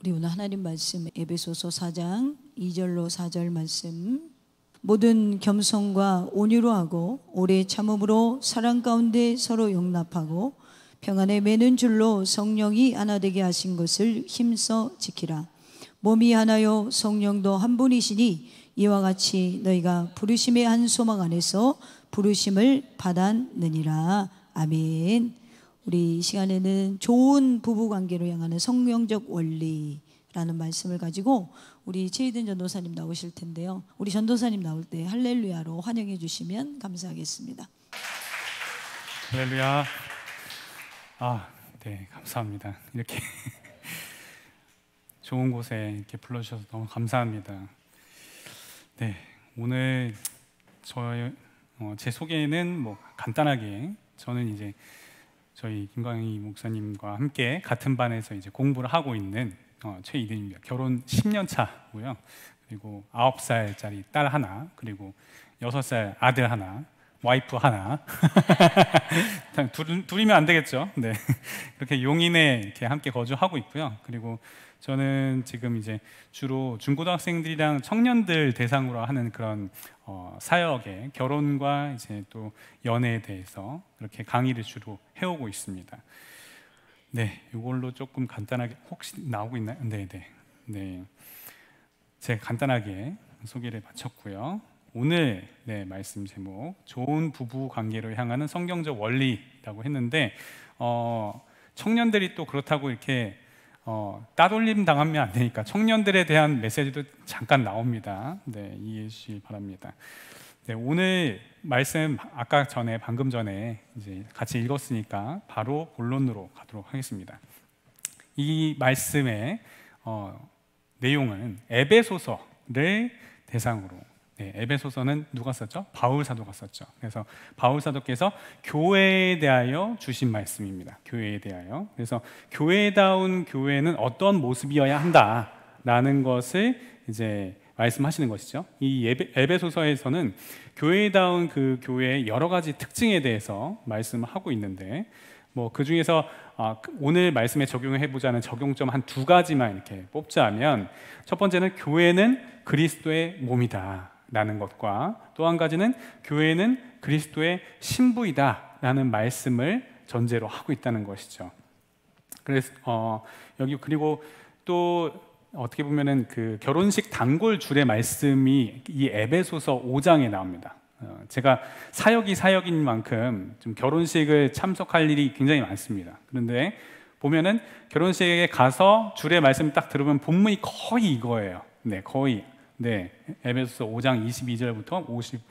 우리 오늘 하나님 말씀 에베소서 4장 2절로 4절 말씀. 모든 겸손과 온유로 하고 오래 참음으로 사랑 가운데 서로 용납하고 평안에 매는 줄로 성령이 하나 되게 하신 것을 힘써 지키라. 몸이 하나요 성령도 한 분이시니 이와 같이 너희가 부르심의 한 소망 안에서 부르심을 받았느니라. 아멘. 우리 이 시간에는 좋은 부부관계로 향하는 성경적 원리라는 말씀을 가지고 우리 최희든 전도사님 나오실 텐데요. 우리 전도사님 나올 때 할렐루야로 환영해 주시면 감사하겠습니다. 할렐루야. 네, 감사합니다. 이렇게 좋은 곳에 이렇게 불러주셔서 너무 감사합니다. 네, 오늘 제 소개는 간단하게, 저는 이제 저희 김광희 목사님과 함께 같은 반에서 이제 공부를 하고 있는 최이든입니다. 결혼 10년 차고요. 그리고 9살짜리 딸 하나, 그리고 6살 아들 하나, 와이프 하나. 둘이면 안 되겠죠. 네, 그렇게 용인에 이렇게 함께 거주하고 있고요. 그리고 저는 지금 이제 주로 중고등학생들이랑 청년들 대상으로 하는 그런 사역의 결혼과 이제 또 연애에 대해서 그렇게 강의를 주로 해오고 있습니다. 네, 이걸로 조금 간단하게, 혹시 나오고 있나요? 네. 제가 간단하게 소개를 마쳤고요. 오늘 말씀 제목, 좋은 부부 관계로 향하는 성경적 원리라고 했는데, 청년들이 또 그렇다고 이렇게 따돌림 당하면 안 되니까 청년들에 대한 메시지도 잠깐 나옵니다. 네, 이해해 주시기 바랍니다. 네, 오늘 말씀 방금 전에 이제 같이 읽었으니까 바로 본론으로 가도록 하겠습니다. 이 말씀의 내용은 에베소서를 대상으로, 에베소서는 누가 썼죠? 바울 사도가 썼죠. 그래서 바울 사도께서 교회에 대하여 주신 말씀입니다. 교회에 대하여. 그래서 교회다운 교회는 어떤 모습이어야 한다라는 것을 이제 말씀하시는 것이죠. 이 에베소서에서는 교회다운 그 교회의 여러 가지 특징에 대해서 말씀하고 있는데, 그 중에서 오늘 말씀에 적용해 보자는 적용점 한 2가지만 이렇게 뽑자면, 첫 번째는 교회는 그리스도의 몸이다 라는 것과, 또 한 가지는 교회는 그리스도의 신부이다 라는 말씀을 전제로 하고 있다는 것이죠. 그래서 여기, 그리고 또 어떻게 보면은 그 결혼식 단골 줄의 말씀이 이 에베소서 5장에 나옵니다. 제가 사역인 만큼 좀 결혼식을 참석할 일이 굉장히 많습니다. 그런데 보면은 결혼식에 가서 줄의 말씀 딱 들으면 본문이 거의 이거예요. 네, 거의. 네, 에베소서 5장 22절부터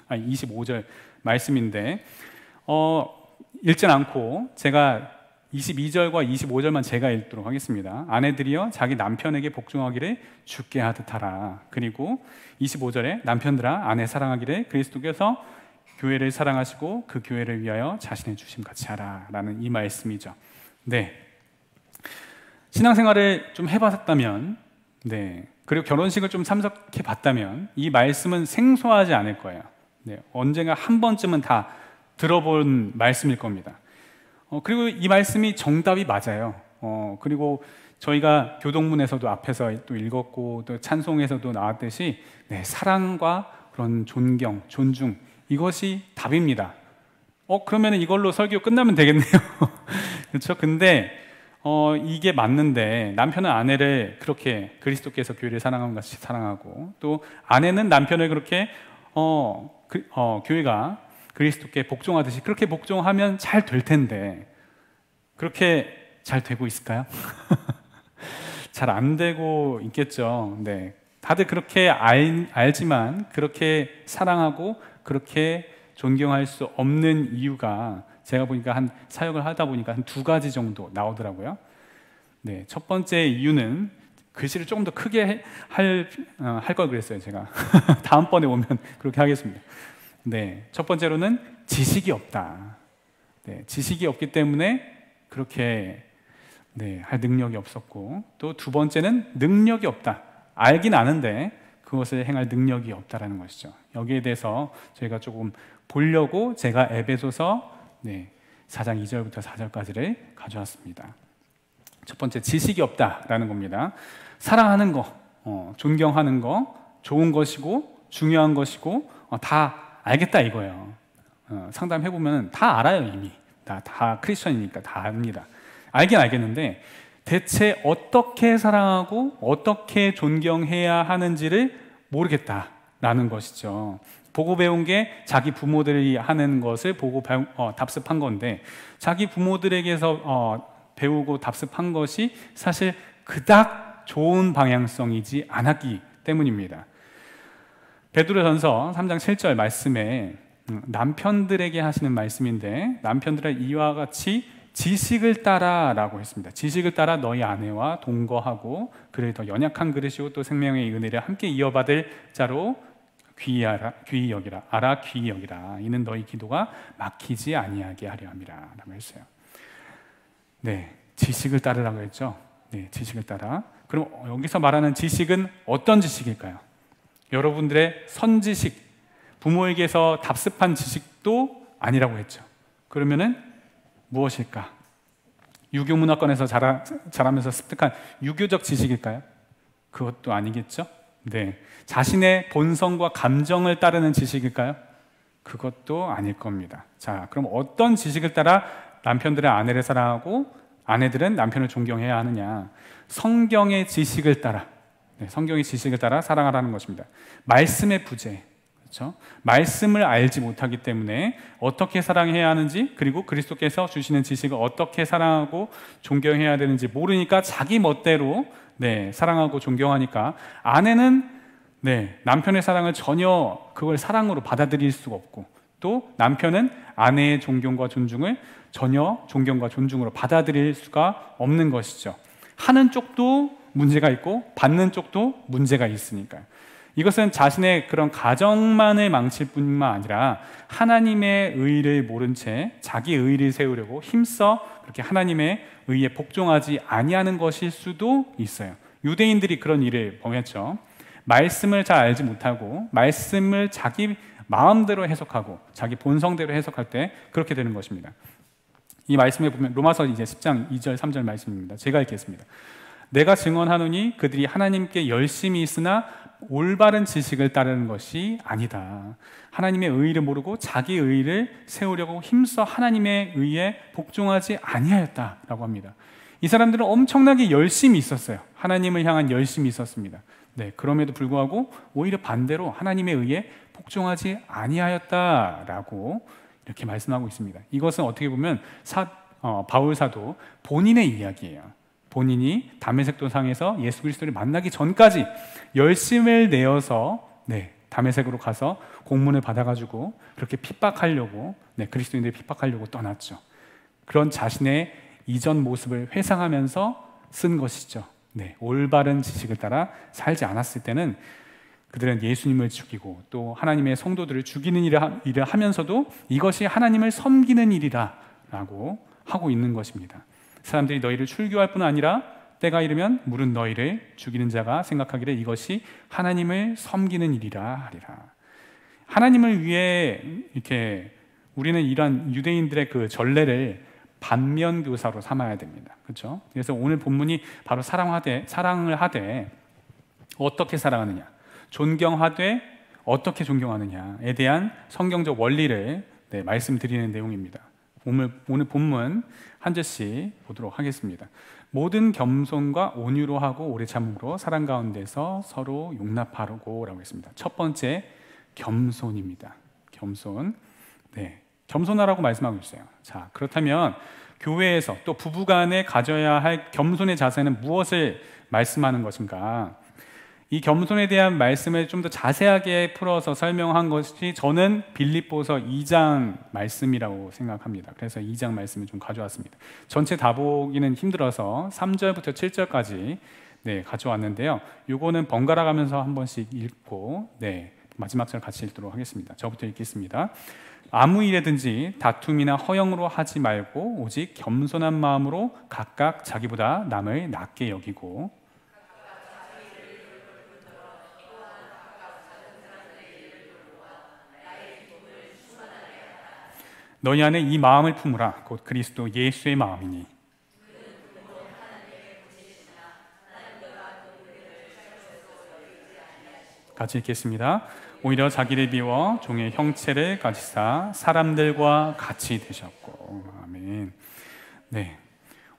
25절 말씀인데, 읽진 않고 제가 22절과 25절만 제가 읽도록 하겠습니다. 아내들이여 자기 남편에게 복종하기를 주께 하듯 하라. 그리고 25절에 남편들아 아내 사랑하기를 그리스도께서 교회를 사랑하시고 그 교회를 위하여 자신의 주심 같이 하라 라는 이 말씀이죠. 네, 신앙생활을 좀 해봤다면, 그리고 결혼식을 좀 참석해 봤다면 이 말씀은 생소하지 않을 거예요. 네, 언젠가 한 번쯤은 다 들어본 말씀일 겁니다. 그리고 이 말씀이 정답이 맞아요. 그리고 저희가 교동문에서도 앞에서 또 읽었고 또 찬송에서도 나왔듯이, 사랑과 그런 존경, 존중, 이것이 답입니다. 그러면 이걸로 설교 끝나면 되겠네요. 그렇죠? 근데 이게 맞는데, 남편은 아내를 그렇게 그리스도께서 교회를 사랑함 같이 사랑하고, 또 아내는 남편을 그렇게 교회가 그리스도께 복종하듯이 그렇게 복종하면 잘 될 텐데, 그렇게 잘 되고 있을까요? 잘 안 되고 있겠죠. 네, 다들 그렇게 알지만 그렇게 사랑하고 그렇게 존경할 수 없는 이유가, 제가 보니까 사역을 하다 보니까 한 2가지 정도 나오더라고요. 네, 첫 번째 이유는 글씨를 조금 더 크게 할 걸 그랬어요, 제가. 다음번에 오면 그렇게 하겠습니다. 네, 첫 번째로는 지식이 없다. 네, 지식이 없기 때문에 그렇게 할 능력이 없었고, 또 2번째는 능력이 없다. 알긴 아는데 그것을 행할 능력이 없다라는 것이죠. 여기에 대해서 저희가 조금 보려고 제가 에베소서 4장 2절부터 4절까지를 가져왔습니다. 첫 번째, 지식이 없다라는 겁니다. 사랑하는 거, 존경하는 거, 좋은 것이고 중요한 것이고 다 알겠다 이거예요. 상담해보면 다 알아요. 이미 다 크리스천이니까 다 압니다. 알긴 알겠는데 대체 어떻게 사랑하고 어떻게 존경해야 하는지를 모르겠다라는 것이죠. 보고 배운 게 자기 부모들이 하는 것을 보고 답습한 건데, 자기 부모들에게서 배우고 답습한 것이 사실 그닥 좋은 방향성이지 않았기 때문입니다. 베드로전서 3장 7절 말씀에 남편들에게 하시는 말씀인데, 남편들은 이와 같이 지식을 따라라고 했습니다. 지식을 따라 너희 아내와 동거하고 그를 더 연약한 그릇이고 또 생명의 은혜를 함께 이어받을 자로 귀히 여기라. 알아 귀히 여기라. 이는 너희 기도가 막히지 아니하게 하려 함이라 라고 했어요. 네, 지식을 따르라고 했죠. 네, 지식을 따라. 그럼 여기서 말하는 지식은 어떤 지식일까요? 여러분들의 선지식, 부모에게서 답습한 지식도 아니라고 했죠. 그러면은 무엇일까? 유교문화권에서 자라면서 습득한 유교적 지식일까요? 그것도 아니겠죠? 네, 자신의 본성과 감정을 따르는 지식일까요? 그것도 아닐 겁니다. 자, 그럼 어떤 지식을 따라 남편들은 아내를 사랑하고 아내들은 남편을 존경해야 하느냐? 성경의 지식을 따라, 성경의 지식을 따라 사랑하라는 것입니다. 말씀의 부재, 그렇죠? 말씀을 알지 못하기 때문에 어떻게 사랑해야 하는지, 그리고 그리스도께서 주시는 지식을 어떻게 사랑하고 존경해야 되는지 모르니까 자기 멋대로 사랑하고 존경하니까 아내는 남편의 사랑을 전혀 그걸 사랑으로 받아들일 수가 없고, 또 남편은 아내의 존경과 존중을 전혀 존경과 존중으로 받아들일 수가 없는 것이죠. 하는 쪽도 문제가 있고 받는 쪽도 문제가 있으니까요. 이것은 자신의 그런 가정만을 망칠 뿐만 아니라 하나님의 의를 모른 채 자기 의를 세우려고 힘써 그렇게 하나님의 의에 복종하지 아니하는 것일 수도 있어요. 유대인들이 그런 일을 범했죠. 말씀을 잘 알지 못하고 말씀을 자기 마음대로 해석하고 자기 본성대로 해석할 때 그렇게 되는 것입니다. 이 말씀에 보면 로마서 이제 10장 2절 3절 말씀입니다. 제가 읽겠습니다. 내가 증언하노니 그들이 하나님께 열심히 있으나 올바른 지식을 따르는 것이 아니다. 하나님의 의의를 모르고 자기 의의를 세우려고 힘써 하나님의 의에 복종하지 아니하였다라고 합니다. 이 사람들은 엄청나게 열심히 있었어요. 하나님을 향한 열심이 있었습니다. 그럼에도 불구하고 오히려 반대로 하나님의 의에 복종하지 아니하였다라고 이렇게 말씀하고 있습니다. 이것은 어떻게 보면 바울 사도 본인의 이야기예요. 본인이 다메섹 도상에서 예수 그리스도를 만나기 전까지 열심을 내어서 다메섹으로 가서 공문을 받아가지고 그렇게 핍박하려고 그리스도인들을 핍박하려고 떠났죠. 그런 자신의 이전 모습을 회상하면서 쓴 것이죠. 올바른 지식을 따라 살지 않았을 때는 그들은 예수님을 죽이고 또 하나님의 성도들을 죽이는 일을 하면서도 이것이 하나님을 섬기는 일이라고 하고 있는 것입니다. 사람들이 너희를 출교할 뿐 아니라 때가 이르면 물은 너희를 죽이는 자가 생각하기를 이것이 하나님을 섬기는 일이라 하리라. 하나님을 위해 이렇게 우리는 이런 유대인들의 그 전례를 반면교사로 삼아야 됩니다. 그렇죠? 그래서 오늘 본문이 바로 사랑을 하되 어떻게 사랑하느냐, 존경하되 어떻게 존경하느냐에 대한 성경적 원리를 말씀드리는 내용입니다. 오늘 본문 한 절씩 보도록 하겠습니다. 모든 겸손과 온유로 하고 오래 참음으로 사랑 가운데서 서로 용납하라고 라고 했습니다. 첫 번째, 겸손입니다. 겸손. 겸손하라고 말씀하고 있어요. 자, 그렇다면 교회에서 또 부부간에 가져야 할 겸손의 자세는 무엇을 말씀하는 것인가? 이 겸손에 대한 말씀을 좀 더 자세하게 풀어서 설명한 것이 저는 빌립보서 2장 말씀이라고 생각합니다. 그래서 2장 말씀을 좀 가져왔습니다. 전체 다 보기는 힘들어서 3절부터 7절까지 가져왔는데요. 요거는 번갈아 가면서 한 번씩 읽고 마지막 절 같이 읽도록 하겠습니다. 저부터 읽겠습니다. 아무 일에든지 다툼이나 허영으로 하지 말고 오직 겸손한 마음으로 각각 자기보다 남을 낮게 여기고 너희 안에 이 마음을 품으라. 곧 그리스도 예수의 마음이니 같이 읽겠습니다. 오히려 자기를 비워 종의 형체를 가지사 사람들과 같이 되셨고. 아멘. 네.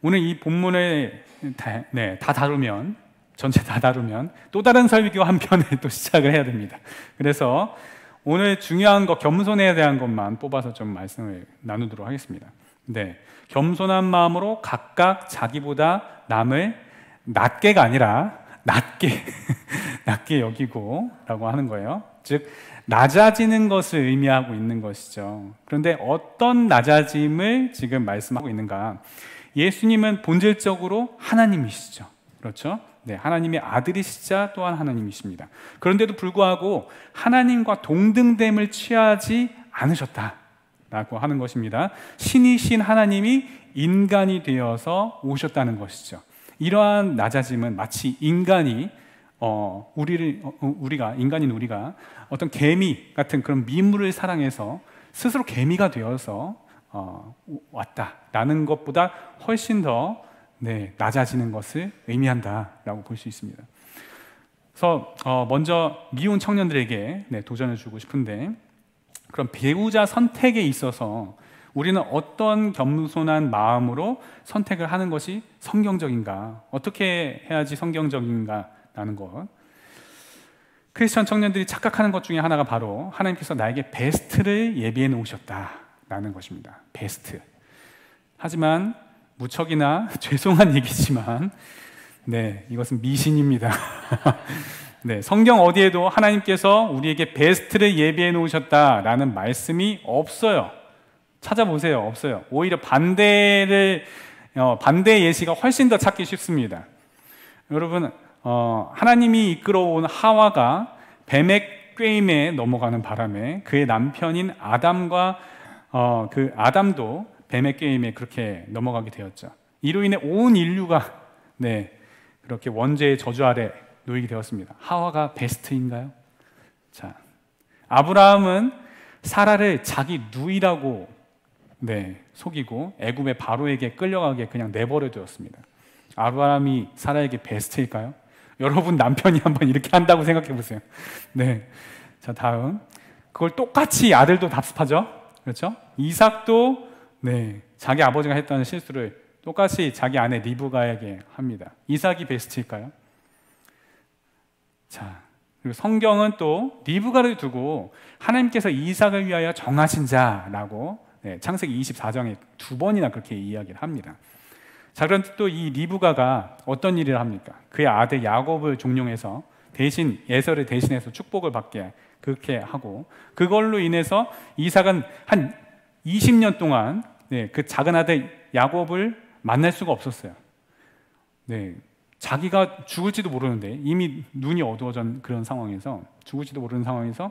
오늘 이 본문을 다 다루면, 전체 다 다루면 또 다른 설교 한 편을 또 시작을 해야 됩니다. 그래서 오늘 중요한 거, 겸손에 대한 것만 뽑아서 좀 말씀을 나누도록 하겠습니다. 네. 겸손한 마음으로 각각 자기보다 남을 낮게가 아니라 낮게 여기고 라고 하는 거예요. 즉 낮아지는 것을 의미하고 있는 것이죠. 그런데 어떤 낮아짐을 지금 말씀하고 있는가? 예수님은 본질적으로 하나님이시죠. 그렇죠? 네, 하나님의 아들이시자 또한 하나님이십니다. 그런데도 불구하고 하나님과 동등됨을 취하지 않으셨다라고 하는 것입니다. 신이신 하나님이 인간이 되어서 오셨다는 것이죠. 이러한 낮아짐은 마치 인간이 인간인 우리가 어떤 개미 같은 그런 미물을 사랑해서 스스로 개미가 되어서 왔다라는 것보다 훨씬 더 낮아지는 것을 의미한다라고 볼 수 있습니다. 그래서 먼저 미혼 청년들에게 도전을 주고 싶은데, 그런 배우자 선택에 있어서 우리는 어떤 겸손한 마음으로 선택을 하는 것이 성경적인가, 어떻게 해야지 성경적인가라는 것. 크리스천 청년들이 착각하는 것 중에 하나가 바로 하나님께서 나에게 베스트를 예비해 놓으셨다라는 것입니다. 베스트. 하지만 무척이나 죄송한 얘기지만 이것은 미신입니다. 성경 어디에도 하나님께서 우리에게 베스트를 예비해 놓으셨다라는 말씀이 없어요. 찾아보세요. 없어요. 오히려 반대의 예시가 훨씬 더 찾기 쉽습니다. 여러분, 하나님이 이끌어온 하와가 뱀의 꾀임에 넘어가는 바람에 그의 남편인 아담과 그 아담도 뱀의 꾀임에 그렇게 넘어가게 되었죠. 이로 인해 온 인류가 그렇게 원죄의 저주 아래 놓이게 되었습니다. 하와가 베스트인가요? 자, 아브라함은 사라를 자기 누이라고 속이고 애굽의 바로에게 끌려가게 그냥 내버려 두었습니다. 아브라함이 사라에게 베스트일까요? 여러분 남편이 한번 이렇게 한다고 생각해 보세요. 자, 다음. 그걸 똑같이 아들도 답습하죠. 그렇죠? 이삭도 자기 아버지가 했다는 실수를 똑같이 자기 아내 리브가에게 합니다. 이삭이 베스트일까요? 자, 그리고 성경은 또 리브가를 두고 하나님께서 이삭을 위하여 정하신 자라고 창세기 24장에 2번이나 그렇게 이야기를 합니다. 자, 그런데 또 이 리브가가 어떤 일을 합니까? 그의 아들 야곱을 종용해서 대신 에서를 대신해서 축복을 받게 그렇게 하고, 그걸로 인해서 이삭은 한 20년 동안 그 작은 아들 야곱을 만날 수가 없었어요. 자기가 죽을지도 모르는데, 이미 눈이 어두워진 그런 상황에서, 죽을지도 모르는 상황에서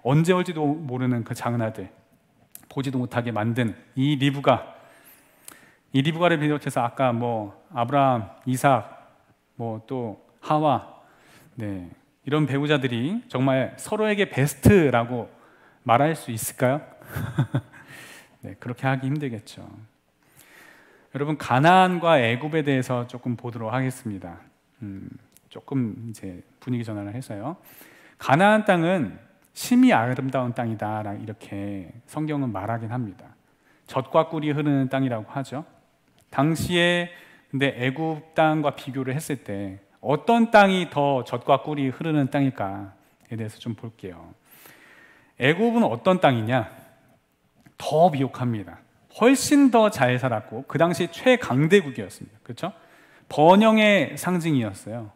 언제 올지도 모르는 그 작은 아들 보지도 못하게 만든 이 리브가를 비롯해서 아까 아브라함, 이삭, 또 하와, 이런 배우자들이 정말 서로에게 베스트라고 말할 수 있을까요? 그렇게 하기 힘들겠죠. 여러분, 가나안과 애굽에 대해서 조금 보도록 하겠습니다. 조금 이제 분위기 전환을 해서요. 가나안 땅은 심히 아름다운 땅이다, 이렇게 성경은 말하긴 합니다. 젖과 꿀이 흐르는 땅이라고 하죠. 당시에 근데 애굽 땅과 비교를 했을 때 어떤 땅이 더 젖과 꿀이 흐르는 땅일까에 대해서 좀 볼게요. 애굽은 어떤 땅이냐? 더 비옥합니다. 훨씬 더 잘 살았고 그 당시 최강대국이었습니다. 그렇죠? 번영의 상징이었어요.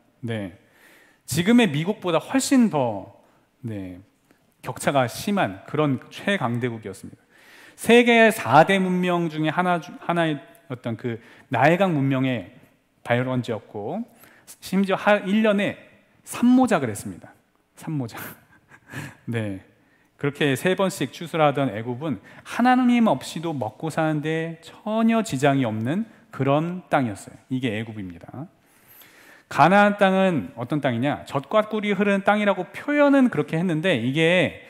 지금의 미국보다 훨씬 더 격차가 심한 그런 최강대국이었습니다. 세계 4대 문명 중에 하나였던 그 나일강 문명의 발원지였고, 심지어 1년에 산모작을 했습니다. 산모작. 그렇게 3번씩 추수하던 애굽은 하나님 없이도 먹고 사는데 전혀 지장이 없는 그런 땅이었어요. 이게 애굽입니다. 가나안 땅은 어떤 땅이냐? 젖과 꿀이 흐르는 땅이라고 표현은 그렇게 했는데, 이게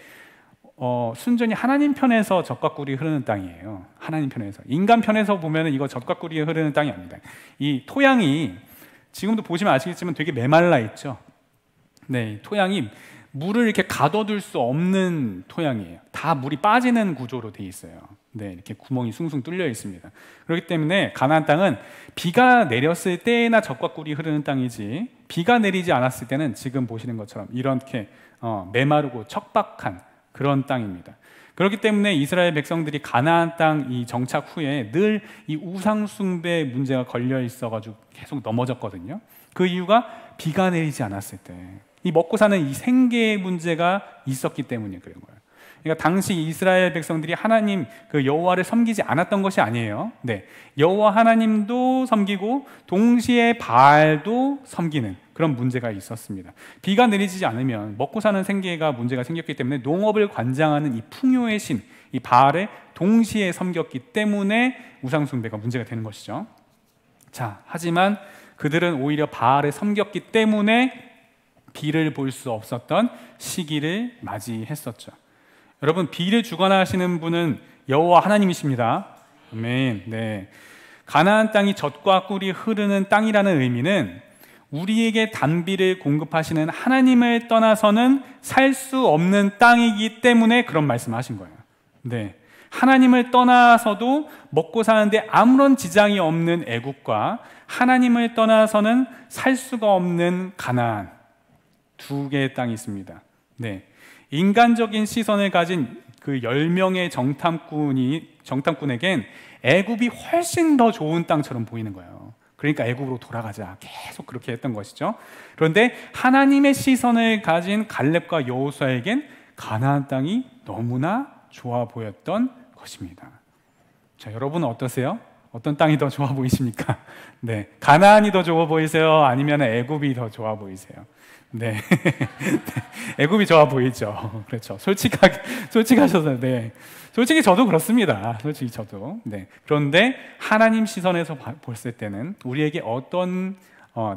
순전히 하나님 편에서 젖과 꿀이 흐르는 땅이에요. 하나님 편에서. 인간 편에서 보면 이거 젖과 꿀이 흐르는 땅이 아닙니다. 이 토양이 지금도 보시면 아시겠지만 되게 메말라 있죠. 토양이 물을 이렇게 가둬둘 수 없는 토양이에요. 다 물이 빠지는 구조로 돼 있어요. 네, 이렇게 구멍이 숭숭 뚫려 있습니다. 그렇기 때문에 가나안 땅은 비가 내렸을 때나 젖과 꿀이 흐르는 땅이지, 비가 내리지 않았을 때는 지금 보시는 것처럼 이렇게 메마르고 척박한 그런 땅입니다. 그렇기 때문에 이스라엘 백성들이 가나안 땅 이 정착 후에 늘 이 우상 숭배 문제가 걸려 있어가지고 계속 넘어졌거든요. 그 이유가 비가 내리지 않았을 때 이 먹고 사는 이 생계 문제가 있었기 때문에 그런 거예요. 그러니까 당시 이스라엘 백성들이 하나님 그 여호와를 섬기지 않았던 것이 아니에요. 네, 여호와 하나님도 섬기고 동시에 바알도 섬기는 그런 문제가 있었습니다. 비가 내리지 않으면 먹고 사는 생계가 문제가 생겼기 때문에 농업을 관장하는 이 풍요의 신, 이 바알을 동시에 섬겼기 때문에 우상 숭배가 문제가 되는 것이죠. 자, 하지만 그들은 오히려 바알을 섬겼기 때문에 비를 볼 수 없었던 시기를 맞이했었죠. 여러분, 비를 주관하시는 분은 여호와 하나님이십니다. 아멘. 네. 가나안 땅이 젖과 꿀이 흐르는 땅이라는 의미는 우리에게 단비를 공급하시는 하나님을 떠나서는 살 수 없는 땅이기 때문에 그런 말씀하신 거예요. 네. 하나님을 떠나서도 먹고 사는데 아무런 지장이 없는 애국과 하나님을 떠나서는 살 수가 없는 가나안, 두 개의 땅이 있습니다. 네. 인간적인 시선을 가진 그 10명의 정탐꾼에겐 애굽이 훨씬 더 좋은 땅처럼 보이는 거예요. 그러니까 애굽으로 돌아가자, 계속 그렇게 했던 것이죠. 그런데 하나님의 시선을 가진 갈렙과 여호수아에겐 가나안 땅이 너무나 좋아 보였던 것입니다. 자, 여러분은 어떠세요? 어떤 땅이 더 좋아 보이십니까? 네, 가나안이 더 좋아 보이세요? 아니면 애굽이 더 좋아 보이세요? 네, 애굽이 좋아 보이죠. 그렇죠. 솔직하셔서, 네, 솔직히 저도 그렇습니다. 솔직히 저도. 네. 그런데 하나님 시선에서 봤을 때는 우리에게 어떤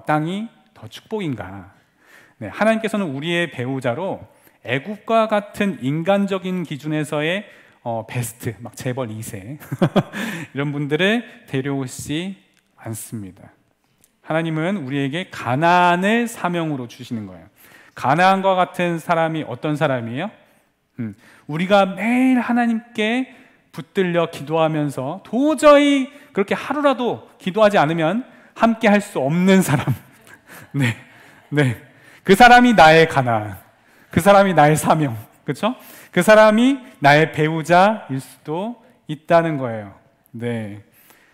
땅이 더 축복인가? 네, 하나님께서는 우리의 배우자로 애굽과 같은 인간적인 기준에서의 베스트, 막 재벌 2세 이런 분들을 데려오시지 않습니다. 하나님은 우리에게 가나안을 사명으로 주시는 거예요. 가나안과 같은 사람이 어떤 사람이에요? 우리가 매일 하나님께 붙들려 기도하면서 도저히 그렇게 하루라도 기도하지 않으면 함께 할 수 없는 사람. 네, 네. 그 사람이 나의 가나안, 그 사람이 나의 사명, 그렇죠? 그 사람이 나의 배우자일 수도 있다는 거예요. 네,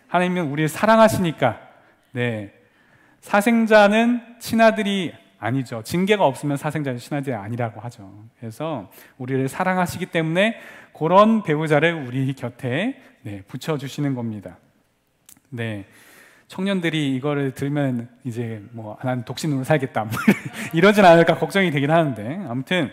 하나님은 우리를 사랑하시니까, 네, 사생자는 친아들이 아니죠. 징계가 없으면 사생자는 친아들이 아니라고 하죠. 그래서 우리를 사랑하시기 때문에 그런 배우자를 우리 곁에 붙여주시는 겁니다. 네, 청년들이 이거를 들으면 이제 난 독신으로 살겠다 이러진 않을까 걱정이 되긴 하는데, 아무튼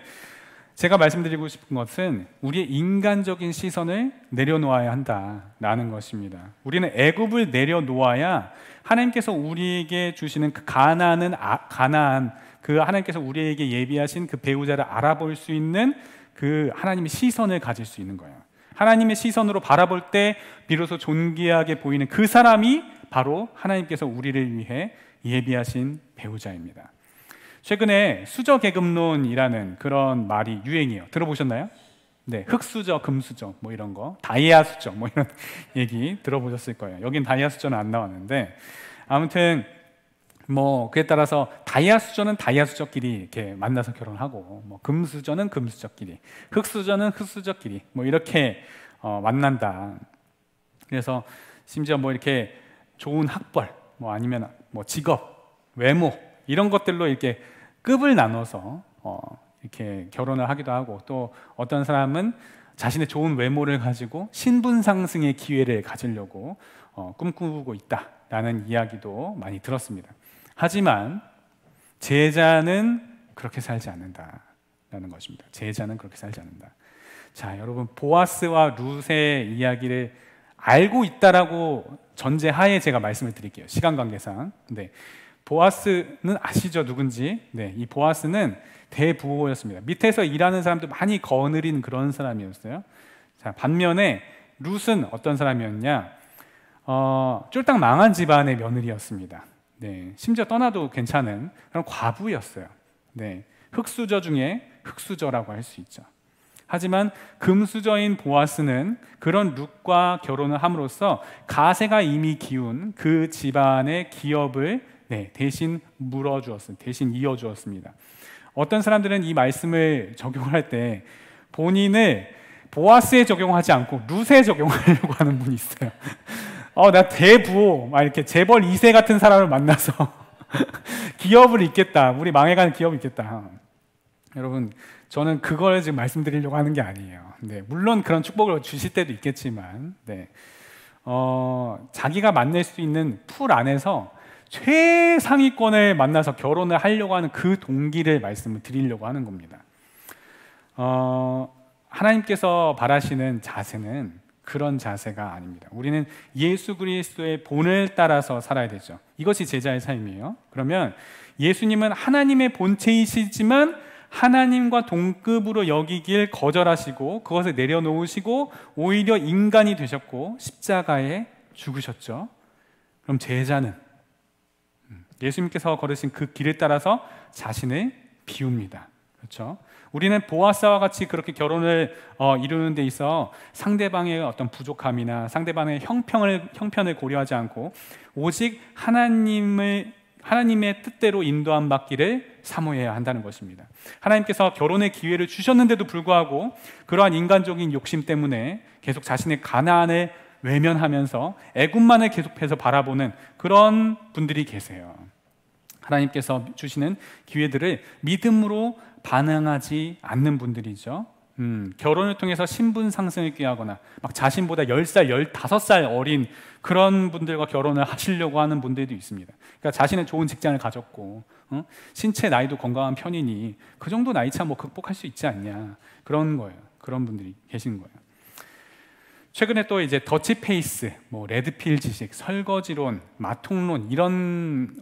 제가 말씀드리고 싶은 것은 우리의 인간적인 시선을 내려놓아야 한다라는 것입니다. 우리는 애굽을 내려놓아야 하나님께서 우리에게 주시는 그 가나안, 그 하나님께서 우리에게 예비하신 그 배우자를 알아볼 수 있는 그 하나님의 시선을 가질 수 있는 거예요. 하나님의 시선으로 바라볼 때 비로소 존귀하게 보이는 그 사람이 바로 하나님께서 우리를 위해 예비하신 배우자입니다. 최근에 수저계급론이라는 그런 말이 유행이에요. 들어보셨나요? 네, 흑수저, 금수저 이런 거, 다이아 수저 이런 얘기 들어보셨을 거예요. 여긴 다이아 수저는 안 나왔는데, 아무튼 그에 따라서 다이아 수저는 다이아 수저끼리 이렇게 만나서 결혼하고, 금수저는 금수저끼리, 흑수저는 흑수저끼리 이렇게 만난다. 그래서 심지어 이렇게 좋은 학벌, 아니면 직업, 외모 이런 것들로 이렇게 급을 나눠서 이렇게 결혼을 하기도 하고, 또 어떤 사람은 자신의 좋은 외모를 가지고 신분 상승의 기회를 가지려고 꿈꾸고 있다라는 이야기도 많이 들었습니다. 하지만 제자는 그렇게 살지 않는다라는 것입니다. 제자는 그렇게 살지 않는다. 자, 여러분, 보아스와 룻의 이야기를 알고 있다라고 전제하에 제가 말씀을 드릴게요. 시간 관계상. 네, 보아스는 아시죠? 누군지? 네, 이 보아스는 대부호였습니다. 밑에서 일하는 사람도 많이 거느린 그런 사람이었어요. 자, 반면에 룻은 어떤 사람이었냐? 쫄딱 망한 집안의 며느리였습니다. 네, 심지어 떠나도 괜찮은 그런 과부였어요. 네, 흑수저 중에 흙수저라고 할 수 있죠. 하지만 금수저인 보아스는 그런 룻과 결혼을 함으로써 가세가 이미 기운 그 집안의 기업을 대신 물어주었습니다. 대신 이어주었습니다. 어떤 사람들은 이 말씀을 적용을 할 때 본인을 보아스에 적용하지 않고 룻에 적용하려고 하는 분이 있어요. 나 대부호, 막 이렇게 재벌 2세 같은 사람을 만나서 기업을 잇겠다. 우리 망해가는 기업을 잇겠다. 여러분, 저는 그걸 지금 말씀드리려고 하는 게 아니에요. 물론 그런 축복을 주실 때도 있겠지만, 자기가 만날 수 있는 풀 안에서 최상위권을 만나서 결혼을 하려고 하는 그 동기를 말씀을 드리려고 하는 겁니다. 하나님께서 바라시는 자세는 그런 자세가 아닙니다. 우리는 예수 그리스도의 본을 따라서 살아야 되죠. 이것이 제자의 삶이에요. 그러면 예수님은 하나님의 본체이시지만 하나님과 동급으로 여기길 거절하시고 그것을 내려놓으시고 오히려 인간이 되셨고 십자가에 죽으셨죠. 그럼 제자는 예수님께서 걸으신 그 길을 따라서 자신을 비웁니다. 그렇죠? 우리는 보아스와 같이 그렇게 결혼을 이루는 데 있어 상대방의 어떤 부족함이나 상대방의 형편을 고려하지 않고 오직 하나님의 뜻대로 인도함 받기를 사모해야 한다는 것입니다. 하나님께서 결혼의 기회를 주셨는데도 불구하고 그러한 인간적인 욕심 때문에 계속 자신의 가난을 외면하면서 애굽만을 계속해서 바라보는 그런 분들이 계세요. 하나님께서 주시는 기회들을 믿음으로 반응하지 않는 분들이죠. 결혼을 통해서 신분 상승을 꾀하거나 막 자신보다 10살, 15살 어린 그런 분들과 결혼을 하시려고 하는 분들도 있습니다. 그러니까 자신은 좋은 직장을 가졌고 신체 나이도 건강한 편이니 그 정도 나이차 뭐 극복할 수 있지 않냐, 그런 거예요. 그런 분들이 계신 거예요. 최근에 또 이제 더치페이스, 뭐 레드필 지식, 설거지론, 마통론 이런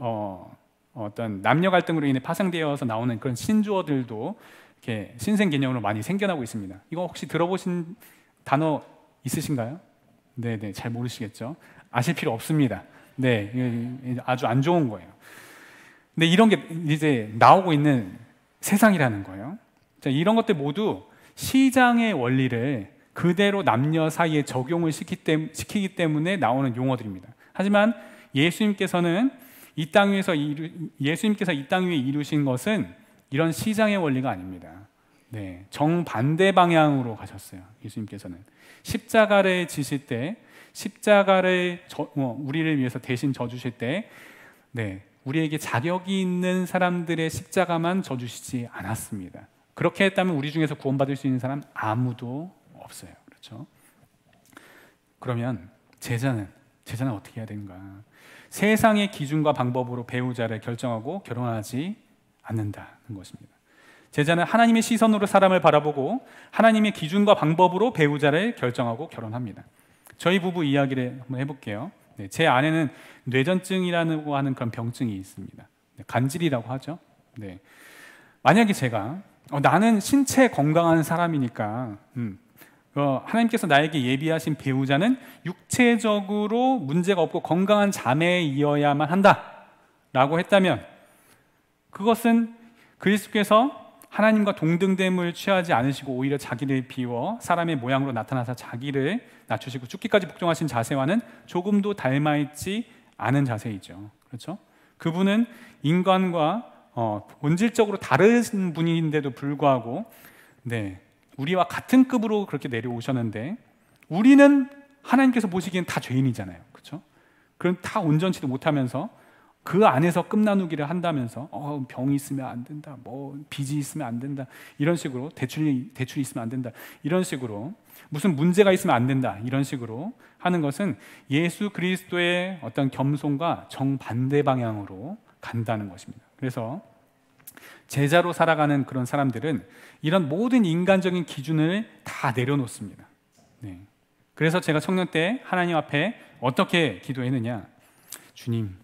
어떤 남녀 갈등으로 인해 파생되어서 나오는 그런 신조어들도 이렇게 신생 개념으로 많이 생겨나고 있습니다. 이거 혹시 들어보신 단어 있으신가요? 네네, 잘 모르시겠죠? 아실 필요 없습니다. 네, 아주 안 좋은 거예요. 근데 이런 게 이제 나오고 있는 세상이라는 거예요. 자, 이런 것들 모두 시장의 원리를 그대로 남녀 사이에 적용을 시키기 때문에 나오는 용어들입니다. 하지만 예수님께서 이 땅 위에 이루신 것은 이런 시장의 원리가 아닙니다. 네, 정반대 방향으로 가셨어요. 예수님께서는 십자가를 지실 때, 십자가를 우리를 위해서 대신 져주실 때, 우리에게 자격이 있는 사람들의 십자가만 져주시지 않았습니다. 그렇게 했다면 우리 중에서 구원받을 수 있는 사람 아무도 없어요. 그렇죠? 그러면 제자는 어떻게 해야 되는가? 세상의 기준과 방법으로 배우자를 결정하고 결혼하지 않는다는 것입니다. 제자는 하나님의 시선으로 사람을 바라보고 하나님의 기준과 방법으로 배우자를 결정하고 결혼합니다. 저희 부부 이야기를 한번 해볼게요. 제 아내는 뇌전증이라고 하는 그런 병증이 있습니다. 간질이라고 하죠. 만약에 제가 나는 신체 건강한 사람이니까 하나님께서 나에게 예비하신 배우자는 육체적으로 문제가 없고 건강한 자매이어야만 한다라고 했다면 그것은 그리스도께서 하나님과 동등됨을 취하지 않으시고 오히려 자기를 비워 사람의 모양으로 나타나서 자기를 낮추시고 죽기까지 복종하신 자세와는 조금도 닮아있지 않은 자세이죠. 그렇죠? 그분은 인간과 본질적으로 다른 분인데도 불구하고 우리와 같은 급으로 그렇게 내려오셨는데 우리는 하나님께서 보시기엔 다 죄인이잖아요. 그렇죠? 그럼 다 온전치도 못하면서 그 안에서 끝나누기를 한다면서 병이 있으면 안 된다, 뭐 빚이 있으면 안 된다, 이런 식으로 대출이 있으면 안 된다, 이런 식으로 무슨 문제가 있으면 안 된다, 이런 식으로 하는 것은 예수 그리스도의 어떤 겸손과 정반대 방향으로 간다는 것입니다. 그래서 제자로 살아가는 그런 사람들은 이런 모든 인간적인 기준을 다 내려놓습니다. 그래서 제가 청년 때 하나님 앞에 어떻게 기도했느냐? 주님,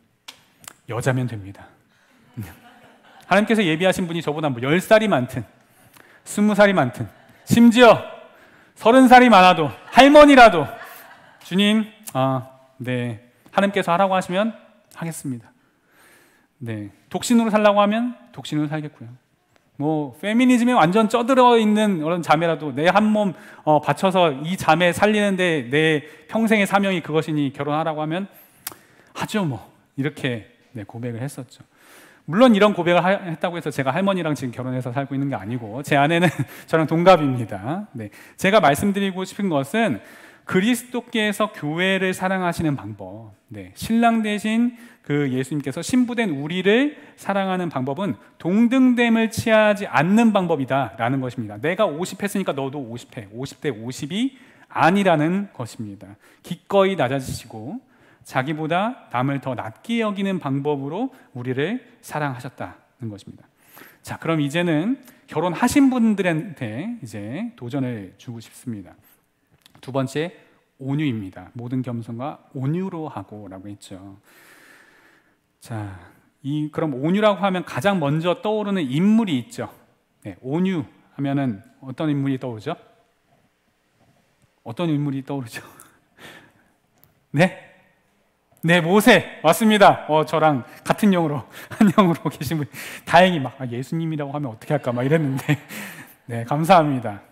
여자면 됩니다. 하나님께서 예비하신 분이 저보다 10살이 많든 20살이 많든 심지어 30살이 많아도 할머니라도 주님, 하나님께서 하라고 하시면 하겠습니다. 독신으로 살라고 하면 독신으로 살겠고요. 뭐 페미니즘에 완전 쩌들어 있는 그런 자매라도 내 한 몸 바쳐서 이 자매 살리는데 내 평생의 사명이 그것이니 결혼하라고 하면 하죠 뭐, 이렇게 고백을 했었죠. 물론 이런 고백을 했다고 해서 제가 할머니랑 지금 결혼해서 살고 있는 게 아니고, 제 아내는 저랑 동갑입니다. 제가 말씀드리고 싶은 것은 그리스도께서 교회를 사랑하시는 방법, 신랑 대신 그 예수님께서 신부된 우리를 사랑하는 방법은 동등됨을 취하지 않는 방법이다라는 것입니다. 내가 50 했으니까 너도 50해. 50대 50이 아니라는 것입니다. 기꺼이 낮아지시고 자기보다 남을 더 낮게 여기는 방법으로 우리를 사랑하셨다는 것입니다. 자, 그럼 이제는 결혼하신 분들한테 이제 도전을 주고 싶습니다. 두 번째, 온유입니다. 모든 겸손과 온유로 하고라고 했죠. 자, 그럼 온유라고 하면 가장 먼저 떠오르는 인물이 있죠. 온유 하면은 어떤 인물이 떠오르죠? 어떤 인물이 떠오르죠? 네, 모세 맞습니다. 저랑 같은 영으로 한 영으로 계신 분, 다행히 막 예수님이라고 하면 어떻게 할까 막 이랬는데, 감사합니다.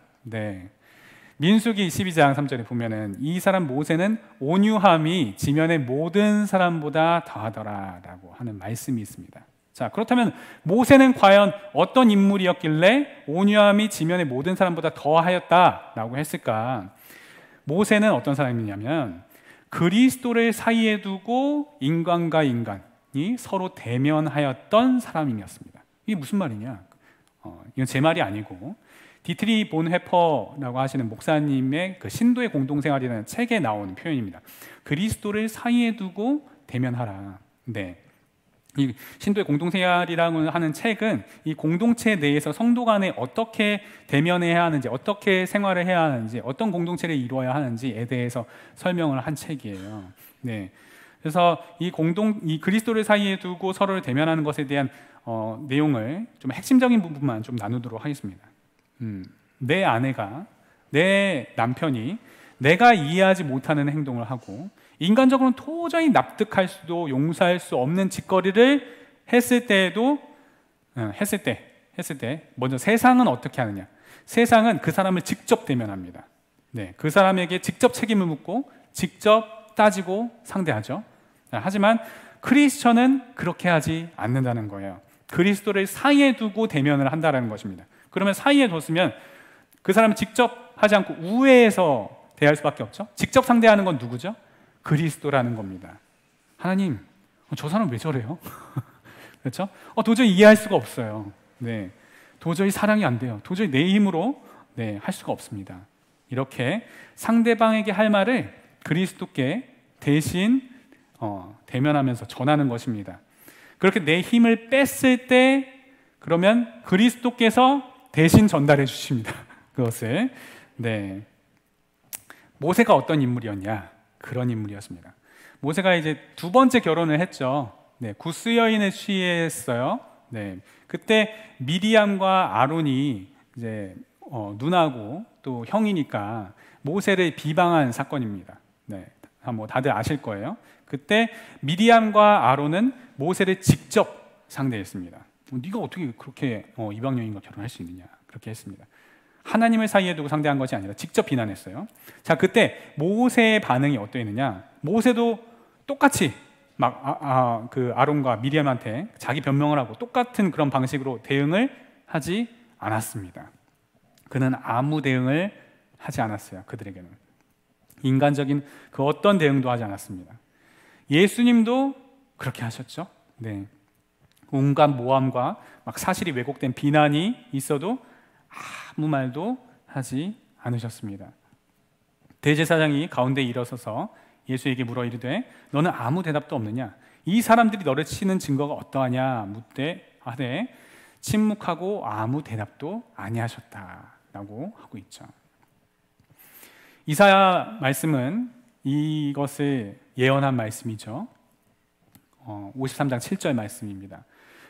민수기 12장 3절에 보면은 이 사람 모세는 온유함이 지면의 모든 사람보다 더하더라라고 하는 말씀이 있습니다. 자, 그렇다면 모세는 과연 어떤 인물이었길래 온유함이 지면의 모든 사람보다 더하였다라고 했을까? 모세는 어떤 사람이냐면 그리스도를 사이에 두고 인간과 인간이 서로 대면하였던 사람이었습니다. 이게 무슨 말이냐? 이건 제 말이 아니고 디트리 본헤퍼라고 하시는 목사님의 그 신도의 공동생활이라는 책에 나오는 표현입니다. 그리스도를 사이에 두고 대면하라. 이 신도의 공동생활이라고 하는 책은 이 공동체 내에서 성도 간에 어떻게 대면해야 하는지, 어떻게 생활을 해야 하는지, 어떤 공동체를 이루어야 하는지에 대해서 설명을 한 책이에요. 그래서 이 그리스도를 사이에 두고 서로를 대면하는 것에 대한 내용을 좀 핵심적인 부분만 좀 나누도록 하겠습니다. 내 아내가, 내 남편이 내가 이해하지 못하는 행동을 하고 인간적으로는 도저히 납득할 수도 용서할 수 없는 짓거리를 했을 때 먼저 세상은 어떻게 하느냐? 세상은 그 사람을 직접 대면합니다. 그 사람에게 직접 책임을 묻고 직접 따지고 상대하죠. 하지만 크리스천은 그렇게 하지 않는다는 거예요. 그리스도를 사이에 두고 대면을 한다는 것입니다. 그러면 사이에 뒀으면 그 사람을 직접 하지 않고 우회해서 대할 수밖에 없죠. 직접 상대하는 건 누구죠? 그리스도라는 겁니다. 하나님, 저 사람 왜 저래요? 그렇죠? 도저히 이해할 수가 없어요. 도저히 사랑이 안 돼요. 도저히 내 힘으로 할 수가 없습니다. 이렇게 상대방에게 할 말을 그리스도께 대신 대면하면서 전하는 것입니다. 그렇게 내 힘을 뺐을 때 그러면 그리스도께서 대신 전달해 주십니다. 그것을. 모세가 어떤 인물이었냐? 그런 인물이었습니다. 모세가 이제 두 번째 결혼을 했죠. 구스 여인에 취했어요. 그때 미리암과 아론이 이제 누나고 또 형이니까 모세를 비방한 사건입니다. 뭐 다들 아실 거예요. 그때 미리암과 아론은 모세를 직접 상대했습니다. 네가 어떻게 그렇게 이방 여인과 결혼할 수 있느냐? 그렇게 했습니다. 하나님을 사이에 두고 상대한 것이 아니라 직접 비난했어요. 자, 그때 모세의 반응이 어떠했느냐? 모세도 똑같이 막 그 아론과 미리암한테 자기 변명을 하고 똑같은 그런 방식으로 대응을 하지 않았습니다. 그는 아무 대응을 하지 않았어요. 그들에게는 인간적인 그 어떤 대응도 하지 않았습니다. 예수님도 그렇게 하셨죠. 온갖 모함과 막 사실이 왜곡된 비난이 있어도 아무 말도 하지 않으셨습니다. 대제사장이 가운데 일어서서 예수에게 물어 이르되 너는 아무 대답도 없느냐? 이 사람들이 너를 치는 증거가 어떠하냐? 묻되 하되 침묵하고 아무 대답도 아니하셨다라고 하고 있죠. 이사야 말씀은 이것을 예언한 말씀이죠. 53장 7절 말씀입니다.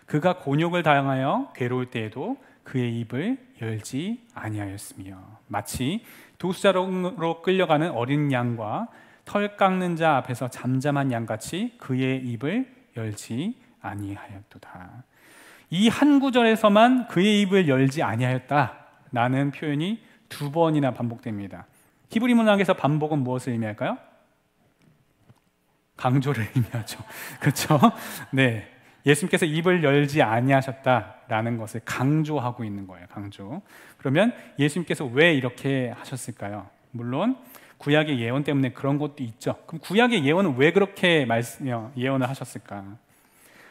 그가 곤욕을 당하여 괴로울 때에도 그의 입을 열지 아니하였으며 마치 도수자로 끌려가는 어린 양과 털 깎는 자 앞에서 잠잠한 양같이 그의 입을 열지 아니하였도다. 이 한 구절에서만 그의 입을 열지 아니하였다라는 표현이 2번이나 반복됩니다. 히브리 문학에서 반복은 무엇을 의미할까요? 강조를 의미하죠. 그렇죠? 네, 예수님께서 입을 열지 아니하셨다라는 것을 강조하고 있는 거예요. 강조. 그러면 예수님께서 왜 이렇게 하셨을까요? 물론 구약의 예언 때문에 그런 것도 있죠. 그럼 구약의 예언은 왜 그렇게 예언을 하셨을까?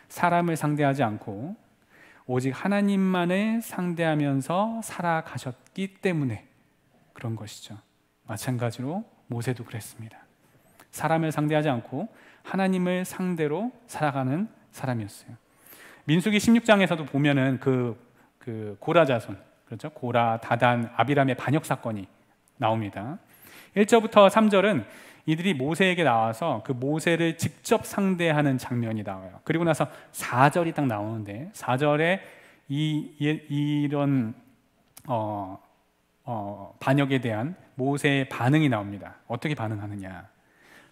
사람을 상대하지 않고 오직 하나님만을 상대하면서 살아가셨기 때문에 그런 것이죠. 마찬가지로 모세도 그랬습니다. 사람을 상대하지 않고 하나님을 상대로 살아가는 사람이었어요. 민수기 16장에서도 보면은 그 고라 자손, 그렇죠? 고라, 다단, 아비람의 반역 사건이 나옵니다. 1절부터 3절은 이들이 모세에게 나와서 그 모세를 직접 상대하는 장면이 나와요. 그리고 나서 4절이 딱 나오는데 4절에 이런 반역에 대한 모세의 반응이 나옵니다. 어떻게 반응하느냐?